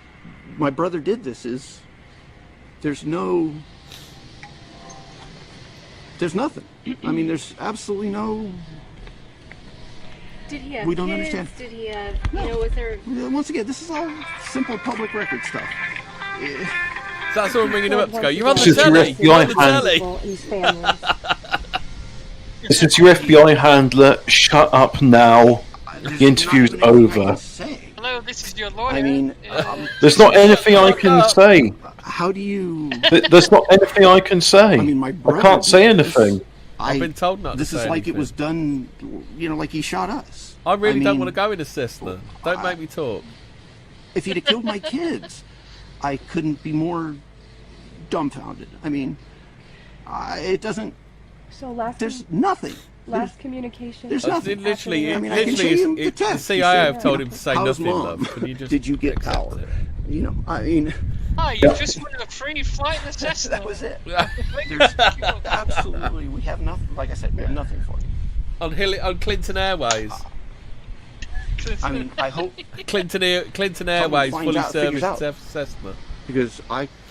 my brother did this is, there's nothing. I mean, there's absolutely no... Did he have we don't kids? understand. Did he have, was there... Once again, this is all simple public record stuff. That's all ringing him up to go, you're on the telly! You're on the telly! This is your FBI handler. Shut up now. The interview's over. Hello, this is your lawyer. I mean, there's not anything I can say. How do you... There's not anything I can say. I mean, my brother... I can't say anything. I've been told not to say This is like anything. it was done, like he shot us. I really don't want to go in a Cessna. Don't make me talk. If he'd have killed my kids, I couldn't be more dumbfounded. I mean, it doesn't... So there's nothing. Last communication. There's nothing. Literally, I mean, I can show you the text. The CIA have told him to say How's nothing, Mom? love. Can you just Did you get power? I mean... you just wanted a free flight in the Cessna. That was it. There's absolutely, we have nothing. Like I said, we have nothing for you. On Clinton Airways. I mean, I hope Clinton Airways fully serviced Cessna. Because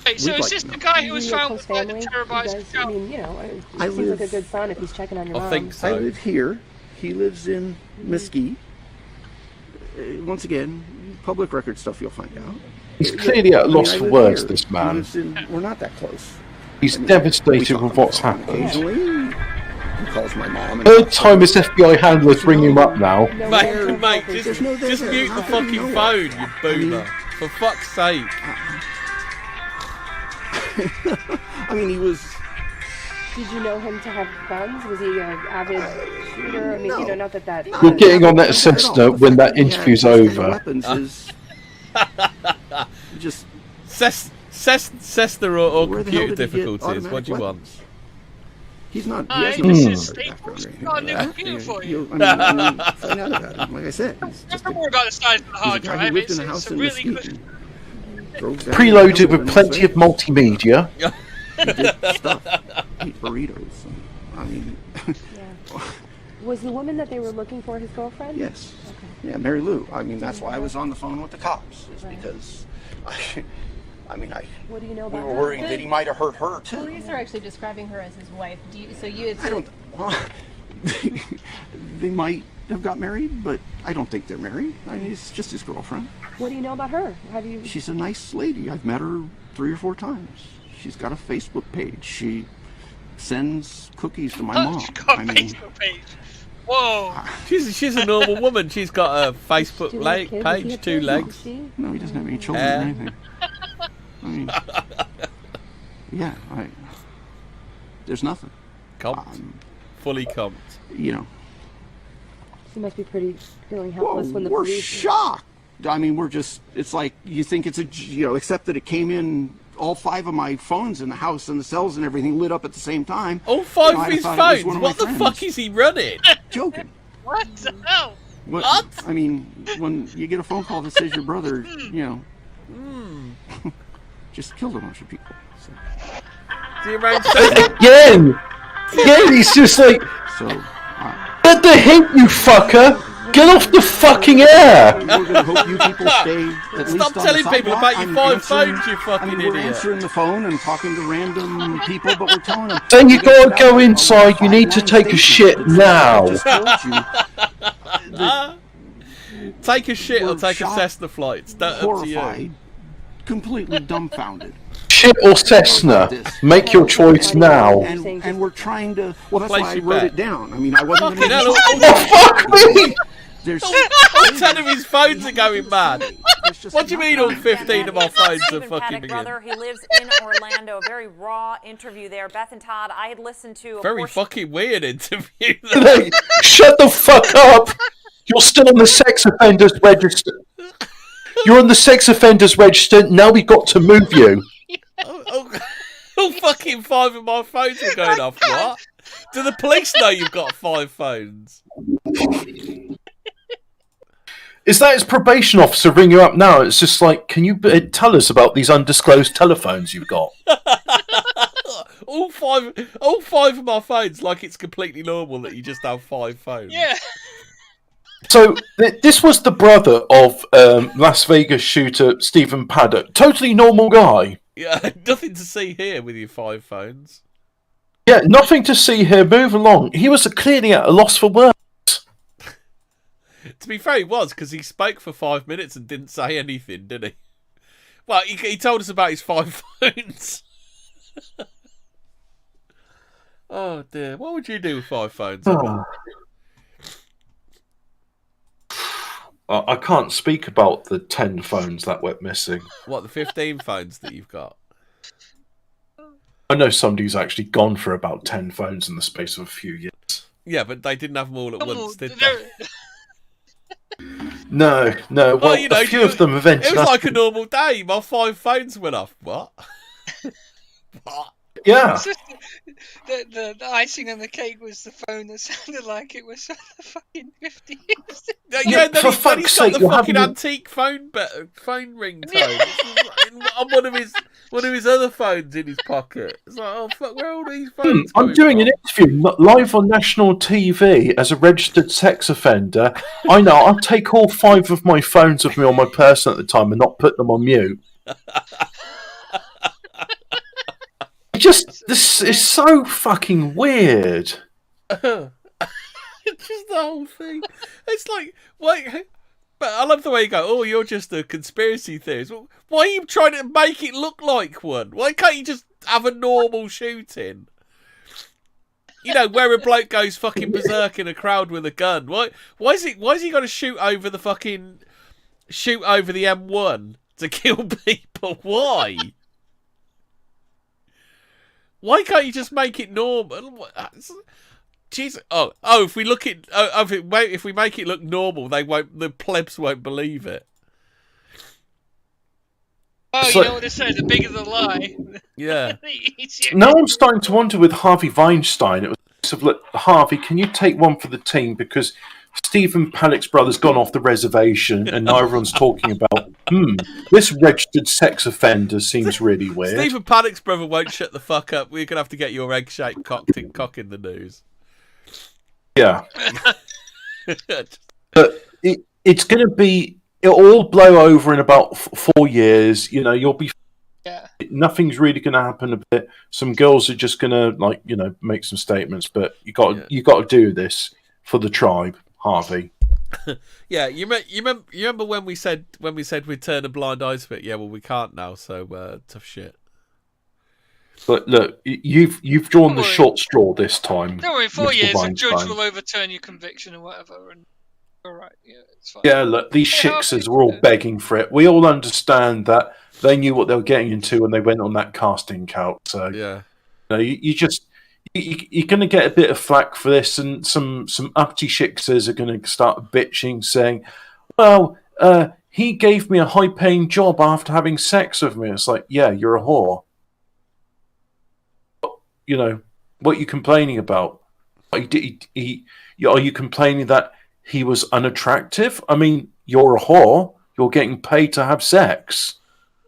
Hey, so is this the guy who was found with like the terabytes of I mean, he seems like a good son if he's checking on your mom. I think so. I live here. He lives in Mesquite. Once again, public record stuff you'll find out. He's clearly at a loss for words, this man. We're not that close. He's devastated with what's happened. Occasionally, he calls my mom. Third time his FBI handler's ringing him up now. Mate, just mute the fucking phone, you boomer. For fuck's sake. I mean, he was... Did you know him to have guns? Was he an avid shooter? I mean, not that... You're getting on that Cessna when that interview's over. Weapons is just... Cessna or computer difficulties, what do you want? He's not... Hi, he this hasn't is Staples. We've got a new computer for you. I mean, find out about him. Like I said, he's just Don't worry about the size of the hard drive. lived in a It's house a in really Mesquite. good... Preloaded with plenty of multimedia. He did stuff. Eat burritos. I mean... Was the woman that they were looking for his girlfriend? Yes. Okay. Yeah, Mary Lou. I mean, that's why I was on the phone with the cops. Is because... What do you know about we were worried that he might have hurt her, too. Police are actually describing her as his wife. I don't... Well, they might have got married, but I don't think they're married. I mean, it's just his girlfriend. What do you know about her? She's a nice lady. I've met her 3 or 4 times. She's got a Facebook page. She sends cookies to my mom. She's got a Facebook page. Whoa. She's a normal woman. She's got a Facebook page, 2 legs. No, he doesn't have any children or anything. I mean, yeah, there's nothing. Fully comped. You must be feeling helpless when the we're police... shocked. I mean, it's like, you think it's except that it came in, all 5 of my phones in the house and the cells and everything lit up at the same time. All 5 of his phones? What the fuck is he running? Joking. What the hell? What? I mean, when you get a phone call that says your brother, just killed a bunch of people. So. Again, he's just like, get the hint, you fucker! Get off the fucking air! We're gonna hope you people stay at least Stop telling people about your 5 phones, you fucking idiot. We're answering the phone and talking to random people, but we're telling them... Then you gotta go inside, you need to take a shit now. Take a shit or take a Cessna flight. It's up to you. Completely dumbfounded. Shit or Cessna, make your choice now. And we're trying to... Well, that's why I wrote it down. I mean, I wasn't going to... Fuck me! I'm telling him his phones are going mad. What do you mean all 15 of our phones are fucking again? He lives in Orlando. A very raw interview there. Beth and Todd, I had listened to... Very fucking weird interview. Hey, shut the fuck up! You're still on the sex offenders register. You're on the sex offenders register. Now we've got to move you. All fucking 5 of my phones are going off. What? Do the police know you've got 5 phones? Is that his probation officer ring you up now? It's just like, can you tell us about these undisclosed telephones you've got? all five of my phones, like it's completely normal that you just have 5 phones. Yeah. So this was the brother of Las Vegas shooter Stephen Paddock. Totally normal guy. Yeah, nothing to see here with your 5 phones. Yeah, nothing to see here. Move along. He was clearly at a loss for words. To be fair, he was, because he spoke for 5 minutes and didn't say anything, did he? Well, he told us about his 5 phones. Oh dear, what would you do with 5 phones? I can't speak about the 10 phones that went missing. What, the 15 phones that you've got? I know somebody who's actually gone for about 10 phones in the space of a few years. Yeah, but they didn't have them all at once, did they? No. Well, you know, a few of them eventually. It was like a normal day. My 5 phones went off. What? What? Yeah. The icing on the cake was the phone that sounded like it was from the fucking 50s. Yeah, then he's got the fucking antique phone ringtone on one of his other phones in his pocket. It's like, oh fuck, where are all these phones? I'm doing an interview live on national TV as a registered sex offender. I know. I'll take all 5 of my phones with me on my person at the time and not put them on mute. This is so fucking weird. Just the whole thing. It's like, wait, but I love the way you go, oh, you're just a conspiracy theorist. Well, why are you trying to make it look like one? Why can't you just have a normal shooting? You know, where a bloke goes fucking berserk in a crowd with a gun. Why is he got to shoot over the M1 to kill people? Why? Why can't you just make it normal? Jesus. Oh! If we look at, if we make it look normal, the plebs won't believe it. Oh, you know what they say? The bigger the lie. Yeah. Now I'm starting to wonder with Harvey Weinstein. It was sort of like, Harvey, can you take one for the team because Stephen Paddock's brother's gone off the reservation, and now everyone's talking about, this registered sex offender seems really weird. Stephen Paddock's brother won't shut the fuck up. We're going to have to get your egg-shaped cock in the news. Yeah. But it's going to be, it'll all blow over in about 4 years. You know, you'll be... Yeah. Nothing's really going to happen a bit. Some girls are just going to, make some statements, but you got to do this for the tribe. Harvey. Yeah, you remember when we said we'd turn a blind eye to it? Yeah, well, we can't now, so tough shit. But look, you've drawn the short straw this time. Don't worry, 4 years, a judge will overturn your conviction or whatever, and all right, yeah, it's fine. Yeah, look, these shiksers were all begging for it. We all understand that they knew what they were getting into when they went on that casting couch. So yeah, you're going to get a bit of flack for this, and some uppity shiksers are going to start bitching, saying, well, he gave me a high-paying job after having sex with me. It's like, yeah, you're a whore. You know, what are you complaining about? Are you complaining that he was unattractive? I mean, you're a whore. You're getting paid to have sex.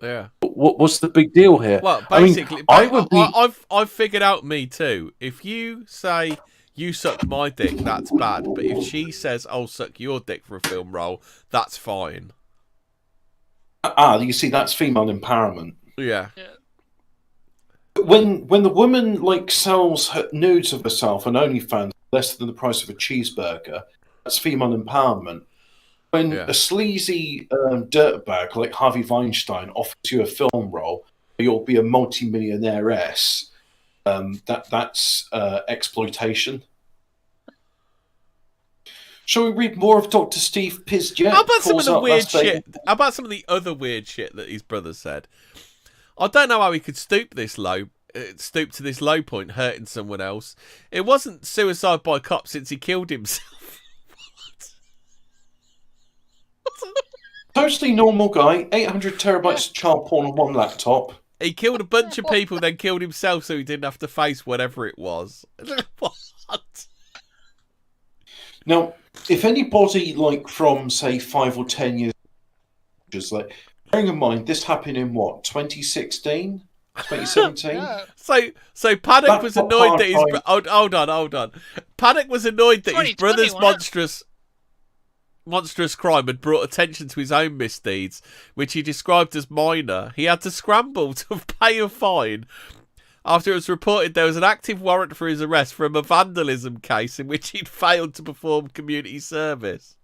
Yeah. What's the big deal here? Well, basically, I've figured out me too. If you say you sucked my dick, that's bad. But if she says I'll suck your dick for a film role, that's fine. You see, that's female empowerment. Yeah. When the woman sells her nudes of herself on OnlyFans less than the price of a cheeseburger, that's female empowerment. When a sleazy dirtbag like Harvey Weinstein offers you a film role, you'll be a multi-millionaire-ess. That's exploitation. Shall we read more of Dr. Steve Pizjet? How about some of the weird shit? How about some of the other weird shit that his brother said? I don't know how he could stoop to this low point, hurting someone else. It wasn't suicide by cop since he killed himself. Totally normal guy, 800 terabytes of child porn on one laptop. He killed a bunch of people, then killed himself so he didn't have to face whatever it was. What? Now, if anybody from, say, 5 or 10 years, just bearing in mind, this happened in what, 2016? 2017. Yeah. So Paddock That's was what annoyed that his part-time- hold on. Paddock was annoyed that his 2020, brother's wasn't monstrous crime had brought attention to his own misdeeds, which he described as minor. He had to scramble to pay a fine after it was reported there was an active warrant for his arrest from a vandalism case in which he'd failed to perform community service.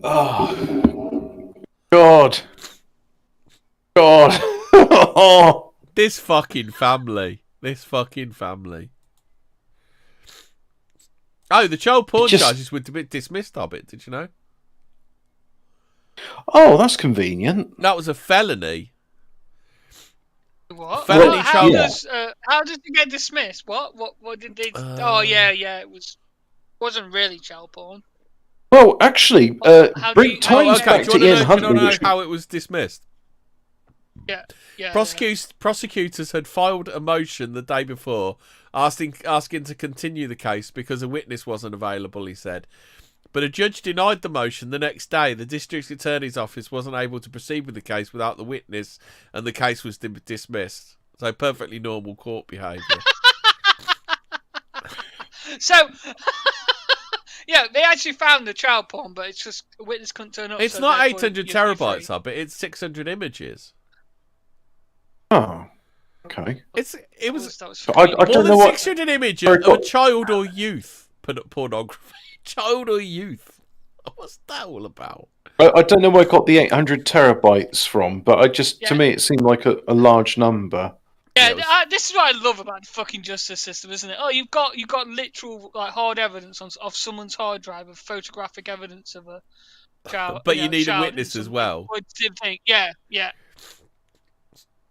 Oh, God. Oh. This fucking family. Oh, the child porn charges were dismissed, Hobbit. Did you know? Oh, that's convenient. That was a felony. What? Felony How child. does it get dismissed? What did they? Oh yeah, it wasn't really child porn. Well, actually, bring times back to Ian Do you know Huntley. how it was dismissed? Yeah. Prosecutors had filed a motion the day before asking to continue the case because a witness wasn't available, he said. But a judge denied the motion the next day. The district attorney's office wasn't able to proceed with the case without the witness, and the case was dismissed. So perfectly normal court behaviour. So, yeah, they actually found the child porn, but it's just a witness couldn't turn up. It's so not therefore 800 you'd be terabytes, free. Hobbit. It's 600 images. Oh, okay. It was That was I free. don't more know than what. 600 images of a child or youth pornography. Child or youth. What's that all about? I don't know where I got the 800 terabytes from, but to Yeah. me, it seemed like a large number. Yeah, Yeah, this is what I love about the fucking justice system, isn't it? Oh, you've got literal like hard evidence of someone's hard drive of photographic evidence of a child. But you need a child witness in as some well. exploitative thing. Yeah.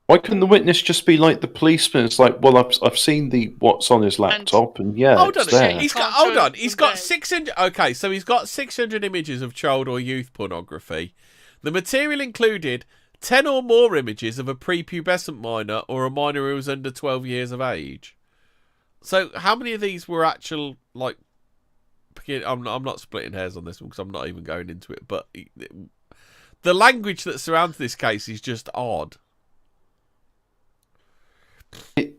Why couldn't the witness just be like the policeman? It's like, well, I've seen what's on his laptop, and yeah, Hold on it's a there. second. He's got. Can't Hold show on. it He's one got day. 600. Okay, so he's got 600 images of child or youth pornography. The material included 10 or more images of a prepubescent minor or a minor who was under 12 years of age. So how many of these were actual like? I'm not splitting hairs on this one because I'm not even going into it. But the language that surrounds this case is just odd. It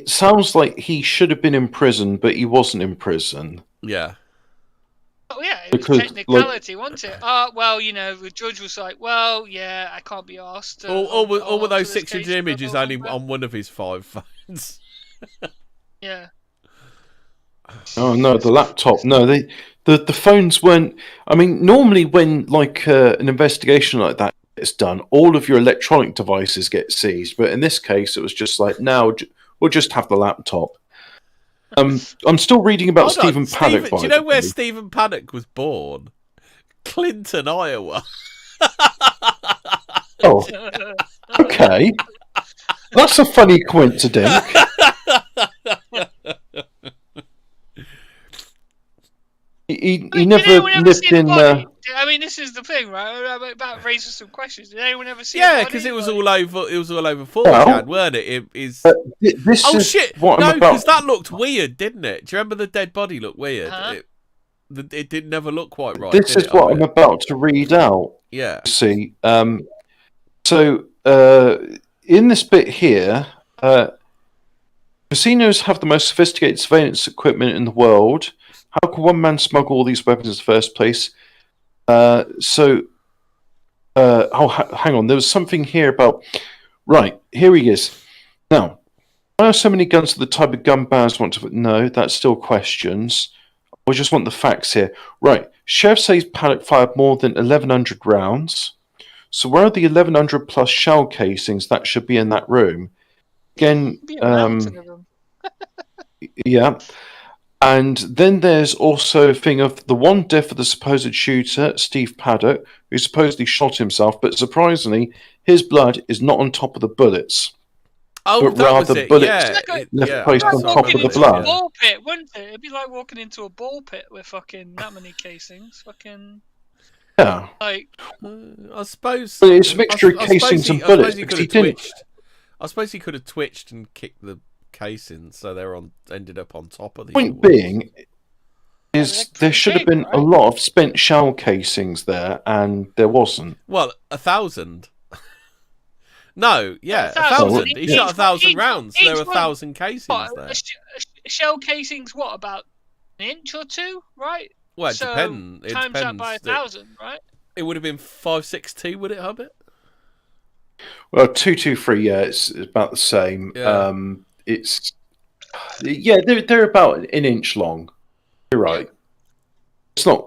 sounds like he should have been in prison, but he wasn't in prison. Yeah. Oh yeah, it Because, was technicality, wasn't it? Well, the judge was like, well, yeah, I can't be asked. All were those this 600 case, images blah, only blah, blah. on one of his 5 phones. Yeah. Oh no, the laptop. No, the phones weren't. I mean, normally when like an investigation like that is done, all of your electronic devices get seized. But in this case, it was just like, no, we'll just have the laptop. I'm still reading about Hold on, Stephen Paddock. do you know where Stephen Paddock was born? Clinton, Iowa. Oh, okay. That's a funny coincidence. He never lived in. I mean, this is the thing, right? About raising some questions. Did anyone ever see? Yeah, because it was all over. It was all over Well, Fortean, weren't it? It is. This Oh is shit! what No, I'm about. because that looked weird, didn't it? Do you remember the dead body looked weird? Huh? It did never look quite right. This did is it, what Hobbit? I'm about to read out. Yeah. See, so in this bit here, casinos have the most sophisticated surveillance equipment in the world. How could one man smuggle all these weapons in the first place? Hang on. There was something here about. Right, here he is. Now, why are so many guns of the type of gun bans want to? No, that's still questions. We just want the facts here. Right, Sheriff says Paddock fired more than 1,100 rounds. So where are the 1,100 plus shell casings that should be in that room? Again, Be a mountain of them. yeah. And then there's also a thing of the one death of the supposed shooter, Steve Paddock, who supposedly shot himself, but surprisingly, his blood is not on top of the bullets. Oh, But that rather was it. bullets Yeah, left placed I on saw top it. of the into blood. a ball pit, wouldn't it? It'd be like walking into a ball pit with fucking that many casings. Fucking Yeah. like. I suppose. But it's a mixture of I suppose casings and I suppose bullets, he because could he have didn't. twitched. I suppose he could have twitched and kicked the casings, so ended up on top of the. Point other ones. being is they're there pretty should have big, been a right? lot of spent shell casings there, and there wasn't. Well, 1,000. No, yeah, 1,000. He shot 1,000 rounds. There were 1,000 casings there. Shell casings, what, about an inch or two, right? Well, it so depends. It times depends. that by 1,000, right? It would have been 5.62, would it, Hobbit? Well, 223, yeah, it's about the same. Yeah. They're about an inch long. You're right.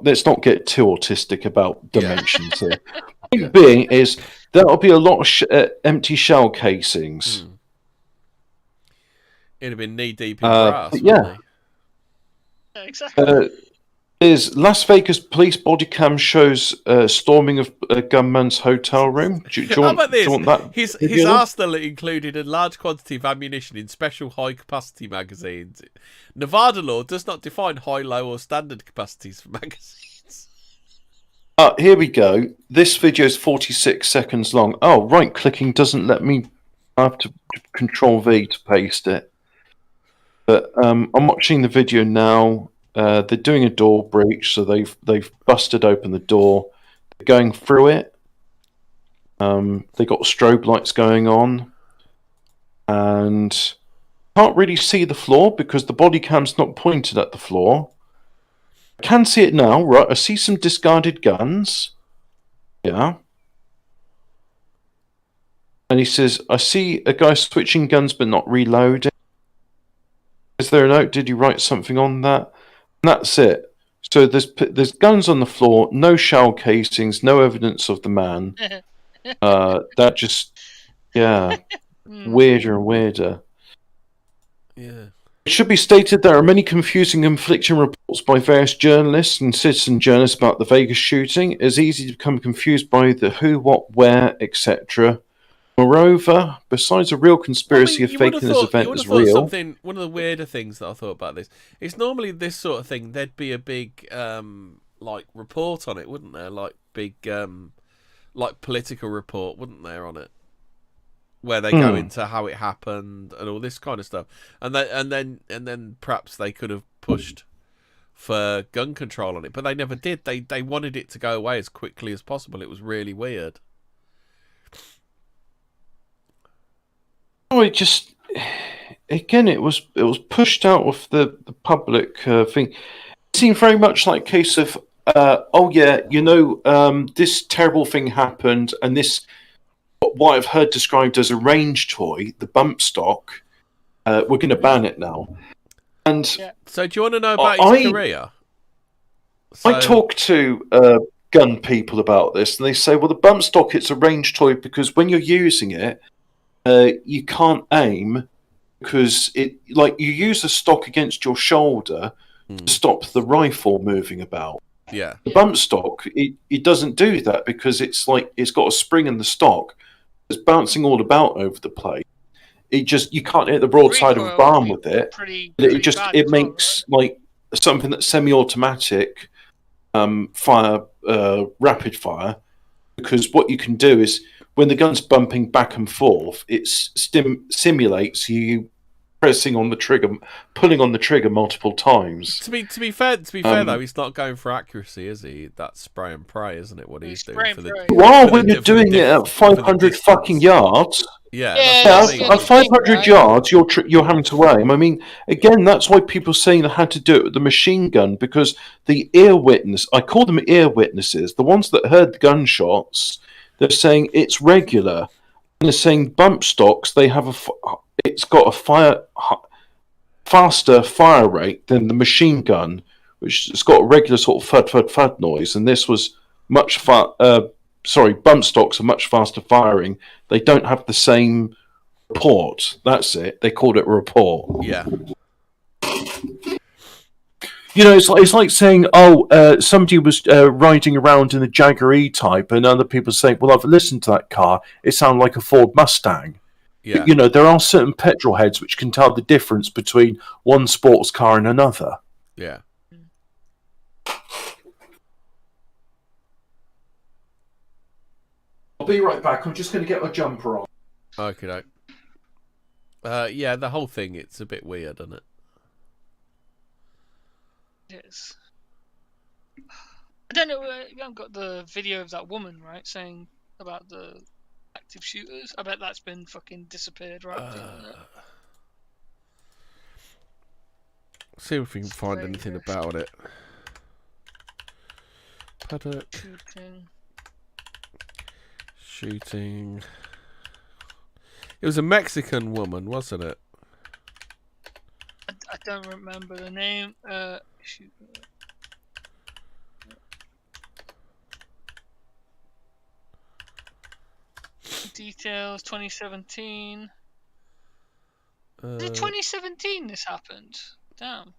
Let's not get too autistic about dimensions here. Point being is that'll be a lot of empty shell casings. It'd have been knee deep in grass. Yeah, exactly. There's Las Vegas police body cam shows storming of a gunman's hotel room. Do you want that? His arsenal included a large quantity of ammunition in special high-capacity magazines. Nevada law does not define high, low, or standard capacities for magazines. Here we go. This video is 46 seconds long. Oh, right-clicking doesn't let me. I have to Control V to paste it. But I'm watching the video now. They're doing a door breach, so they've busted open the door. They're going through it. They got strobe lights going on, and can't really see the floor because the body cam's not pointed at the floor. I can see it now, right? I see some discarded guns. Yeah. And he says, I see a guy switching guns but not reloading. Is there a note? Did you write something on that? And that's it. So there's guns on the floor, no shell casings, no evidence of the man. That just, weirder and weirder. Yeah. It should be stated there are many confusing and conflicting reports by various journalists and citizen journalists about the Vegas shooting. It's easy to become confused by the who, what, where, etc. Moreover, besides a real conspiracy of faking this event as real... One of the weirder things that I thought about this is normally this sort of thing, there'd be a big report on it, wouldn't there? Like big political report, wouldn't there, on it? Where they go into how it happened and all this kind of stuff. And then perhaps they could have pushed for gun control on it, but they never did. They wanted it to go away as quickly as possible. It was really weird. Oh, it was pushed out of the public thing. It seemed very much like a case of, this terrible thing happened, and this, what I've heard described as a range toy, the bump stock, we're going to ban it now. And so, do you want to know about his career? I talk to gun people about this, and they say, well, the bump stock, it's a range toy because when you're using it, you can't aim because you use a stock against your shoulder to stop the rifle moving about. Yeah. The bump stock, it doesn't do that because it's got a spring in the stock. It's bouncing all about over the place. You can't hit the broadside of a barn with it. It makes like something that's semi-automatic fire, rapid fire, because what you can do is when the gun's bumping back and forth, it simulates you pressing on the trigger, pulling on the trigger multiple times. To be fair though, he's not going for accuracy, is he? That's spray and pray, isn't it? What he's doing for the. Well, when you're doing it at 500 fucking yards. At 500 yards, you're having to aim. I mean, again, that's why people are saying they had to do it with the machine gun, because the ear witness, I call them ear witnesses, the ones that heard the gunshots, they're saying it's regular. And they're saying bump stocks, it's got a faster fire rate than the machine gun, which has got a regular sort of thud, thud, thud noise. And this was bump stocks are much faster firing. They don't have the same report. That's it. They called it a report. Yeah. You know, it's like saying, somebody was riding around in a Jaguar E-Type, and other people say, well, I've listened to that car. It sounded like a Ford Mustang. Yeah. But, you know, there are certain petrol heads which can tell the difference between one sports car and another. Yeah. I'll be right back. I'm just going to get my jumper on. Okay. Yeah, the whole thing, it's a bit weird, isn't it? Yes. I don't know. We haven't got the video of that woman, right? Saying about the active shooters. I bet that's been fucking disappeared, right? See if we can find anything about it. Paddock. Shooting. It was a Mexican woman, wasn't it? I don't remember the name. Details 2017. Is it 2017 this happened? Damn.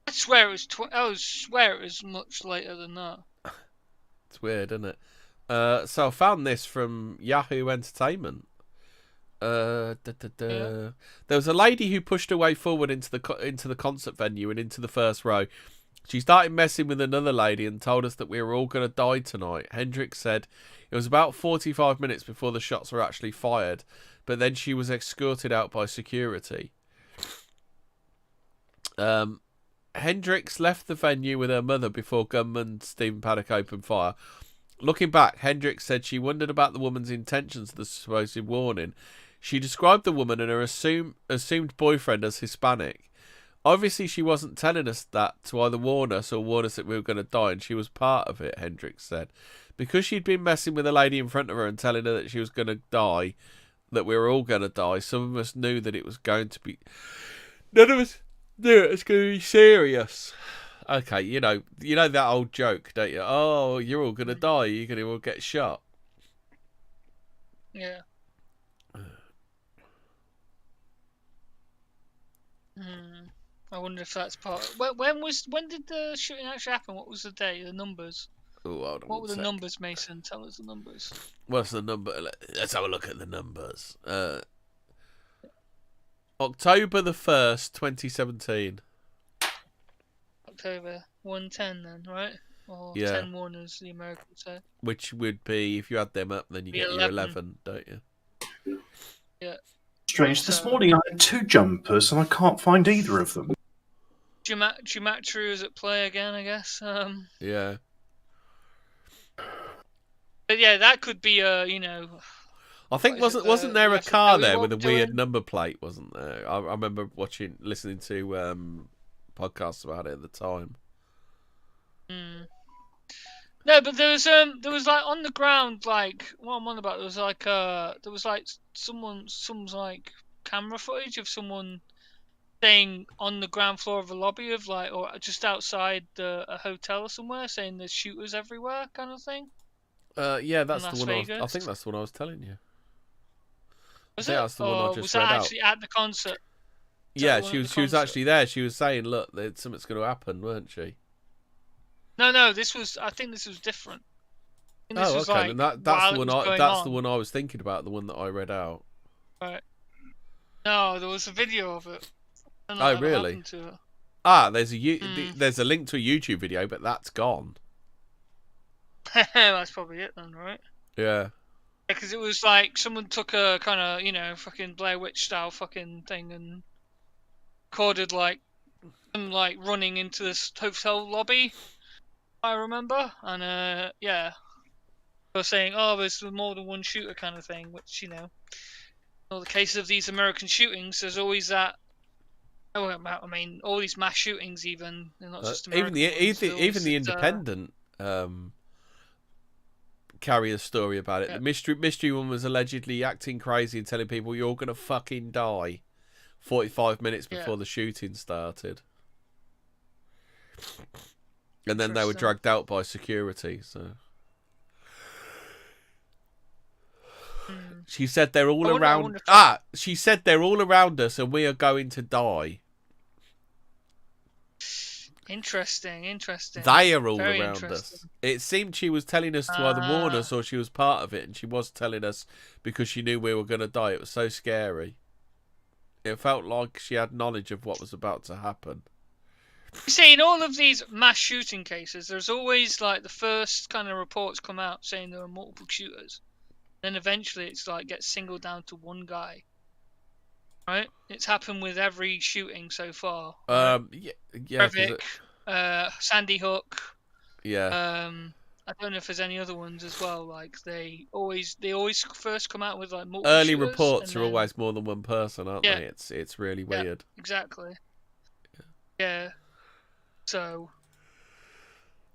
I swear it was much later than that. It's weird, isn't it? So I found this from Yahoo Entertainment. There was a lady who pushed her way forward into the concert venue and into the first row. She started messing with another lady and told us that we were all going to die tonight. Hendricks said it was about 45 minutes before the shots were actually fired, but then she was escorted out by security. Hendricks left the venue with her mother before gunman Stephen Paddock opened fire. Looking back, Hendricks said she wondered about the woman's intentions of the supposed warning. She described the woman and her assumed boyfriend as Hispanic. Obviously, she wasn't telling us that to either warn us or warn us that we were going to die, and she was part of it, Hendricks said. Because she'd been messing with a lady in front of her and telling her that she was going to die, that we were all going to die, some of us knew that it was going to be... None of us knew it was going to be serious. Okay, you know that old joke, don't you? Oh, you're all going to die, you're going to all get shot. Yeah. I wonder if that's part. When did the shooting actually happen? What was the day? The numbers. Oh, hold on. What were the numbers, Mason? Tell us the numbers. What's the number? Let's have a look at the numbers. October the 1st, 2017. October 110 then, right? Or yeah. 10-1 as the Americans say. Which would be, if you add them up, then you get 11. Your 11, don't you? Yeah. Strange. This morning I had 2 jumpers and I can't find either of them. Gematria is at play again, I guess. Yeah. But yeah, that could be I think wasn't there a car there with a weird number plate? Wasn't there? I remember listening to podcasts about it at the time. No, but there was like on the ground, like what I'm on about. There was like some like camera footage of someone staying on the ground floor of a lobby of or just outside a hotel or somewhere, saying there's shooters everywhere, kind of thing. Yeah, that's the one. I think that's the one I was telling you. Was it? That's the one I just was read that out. actually at the concert? Yeah, she was actually there. She was saying, "Look, something's going to happen," weren't she? No, I think this was different. Oh, okay. And that's the one I was thinking about. The one that I read out. Right. No, there was a video of it. Oh, really? There's a link to a YouTube video, but that's gone. That's probably it then, right? Yeah. Because it was like someone took a kind of, fucking Blair Witch style fucking thing and recorded them running into this hotel lobby, I remember. And yeah. They were saying, oh, there's more than one shooter kind of thing, which, in all the cases of these American shootings, there's always that. Oh, I mean, all these mass shootings, even they're not just American. Even the Independent carry a story about it. Yeah. The mystery woman was allegedly acting crazy and telling people you're gonna fucking die 45 minutes before the shooting started, and then they were dragged out by security. So she said they're all around. She said they're all around us, and we are going to die. Interesting. They are all around us. It seemed she was telling us to either warn us or she was part of it, and she was telling us because she knew we were going to die. It was so scary. It felt like she had knowledge of what was about to happen. You see, in all of these mass shooting cases, there's always the first kind of reports come out saying there are multiple shooters. Then eventually it's gets singled down to one guy. Right? It's happened with every shooting so far. Right? Yeah. Breivik, Sandy Hook. Yeah. I don't know if there's any other ones as well. Like they always first come out with like multiple Early shooters, reports and are then... always more than one person, aren't Yeah. they? It's really weird. Exactly. Yeah. So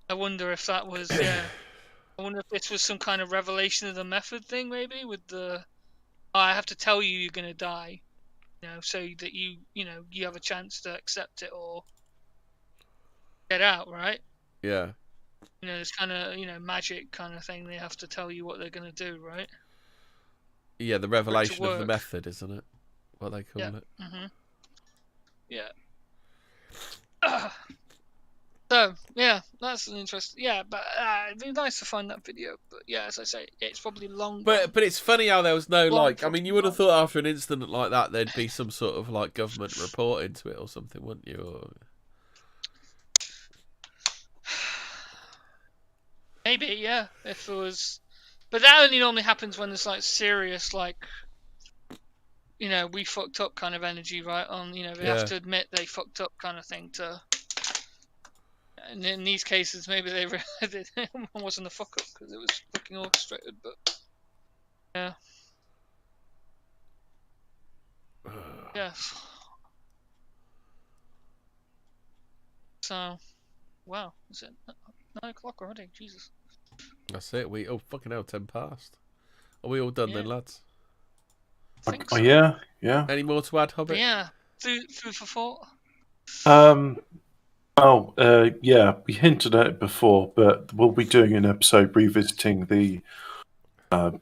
I wonder if that was I wonder if this was some kind of revelation of the method thing, maybe with the I have to tell you you're gonna die, so that you have a chance to accept it or get out, right? Yeah. This kind of magic kind of thing. They have to tell you what they're gonna do, right? Yeah, the revelation of the method, isn't it? What they call it. Mm-hmm. Yeah. So yeah, that's an interesting. Yeah, but it'd be nice to find that video. But yeah, as I say, it's probably long. But it's funny how there was no I mean, you would have long. thought after an incident like that there'd be some sort of like government report into it or something, wouldn't you? Or... Maybe, yeah, if it was, but that only normally happens when there's like serious, like, we fucked up kind of energy, right? On they have to admit they fucked up kind of thing to. And in these cases, maybe they realized it wasn't a fuck up because it was fucking orchestrated. But yeah, yeah. So, wow, is it 9 o'clock already? Jesus. That's it. Fucking hell, 10 past. Are we all done then, lads? I think so. Yeah. Any more to add, Hobbit? Yeah. Food for thought. Yeah, we hinted at it before, but we'll be doing an episode revisiting the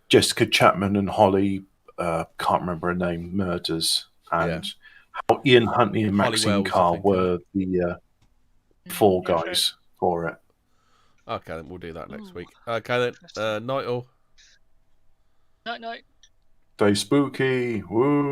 Jessica Chapman and Holly, can't remember her name, murders, and how Ian Huntley and Maxine Carr were the fall guys for it. Okay, then we'll do that next week. Okay, then. Night all. Night. Stay spooky. Woo.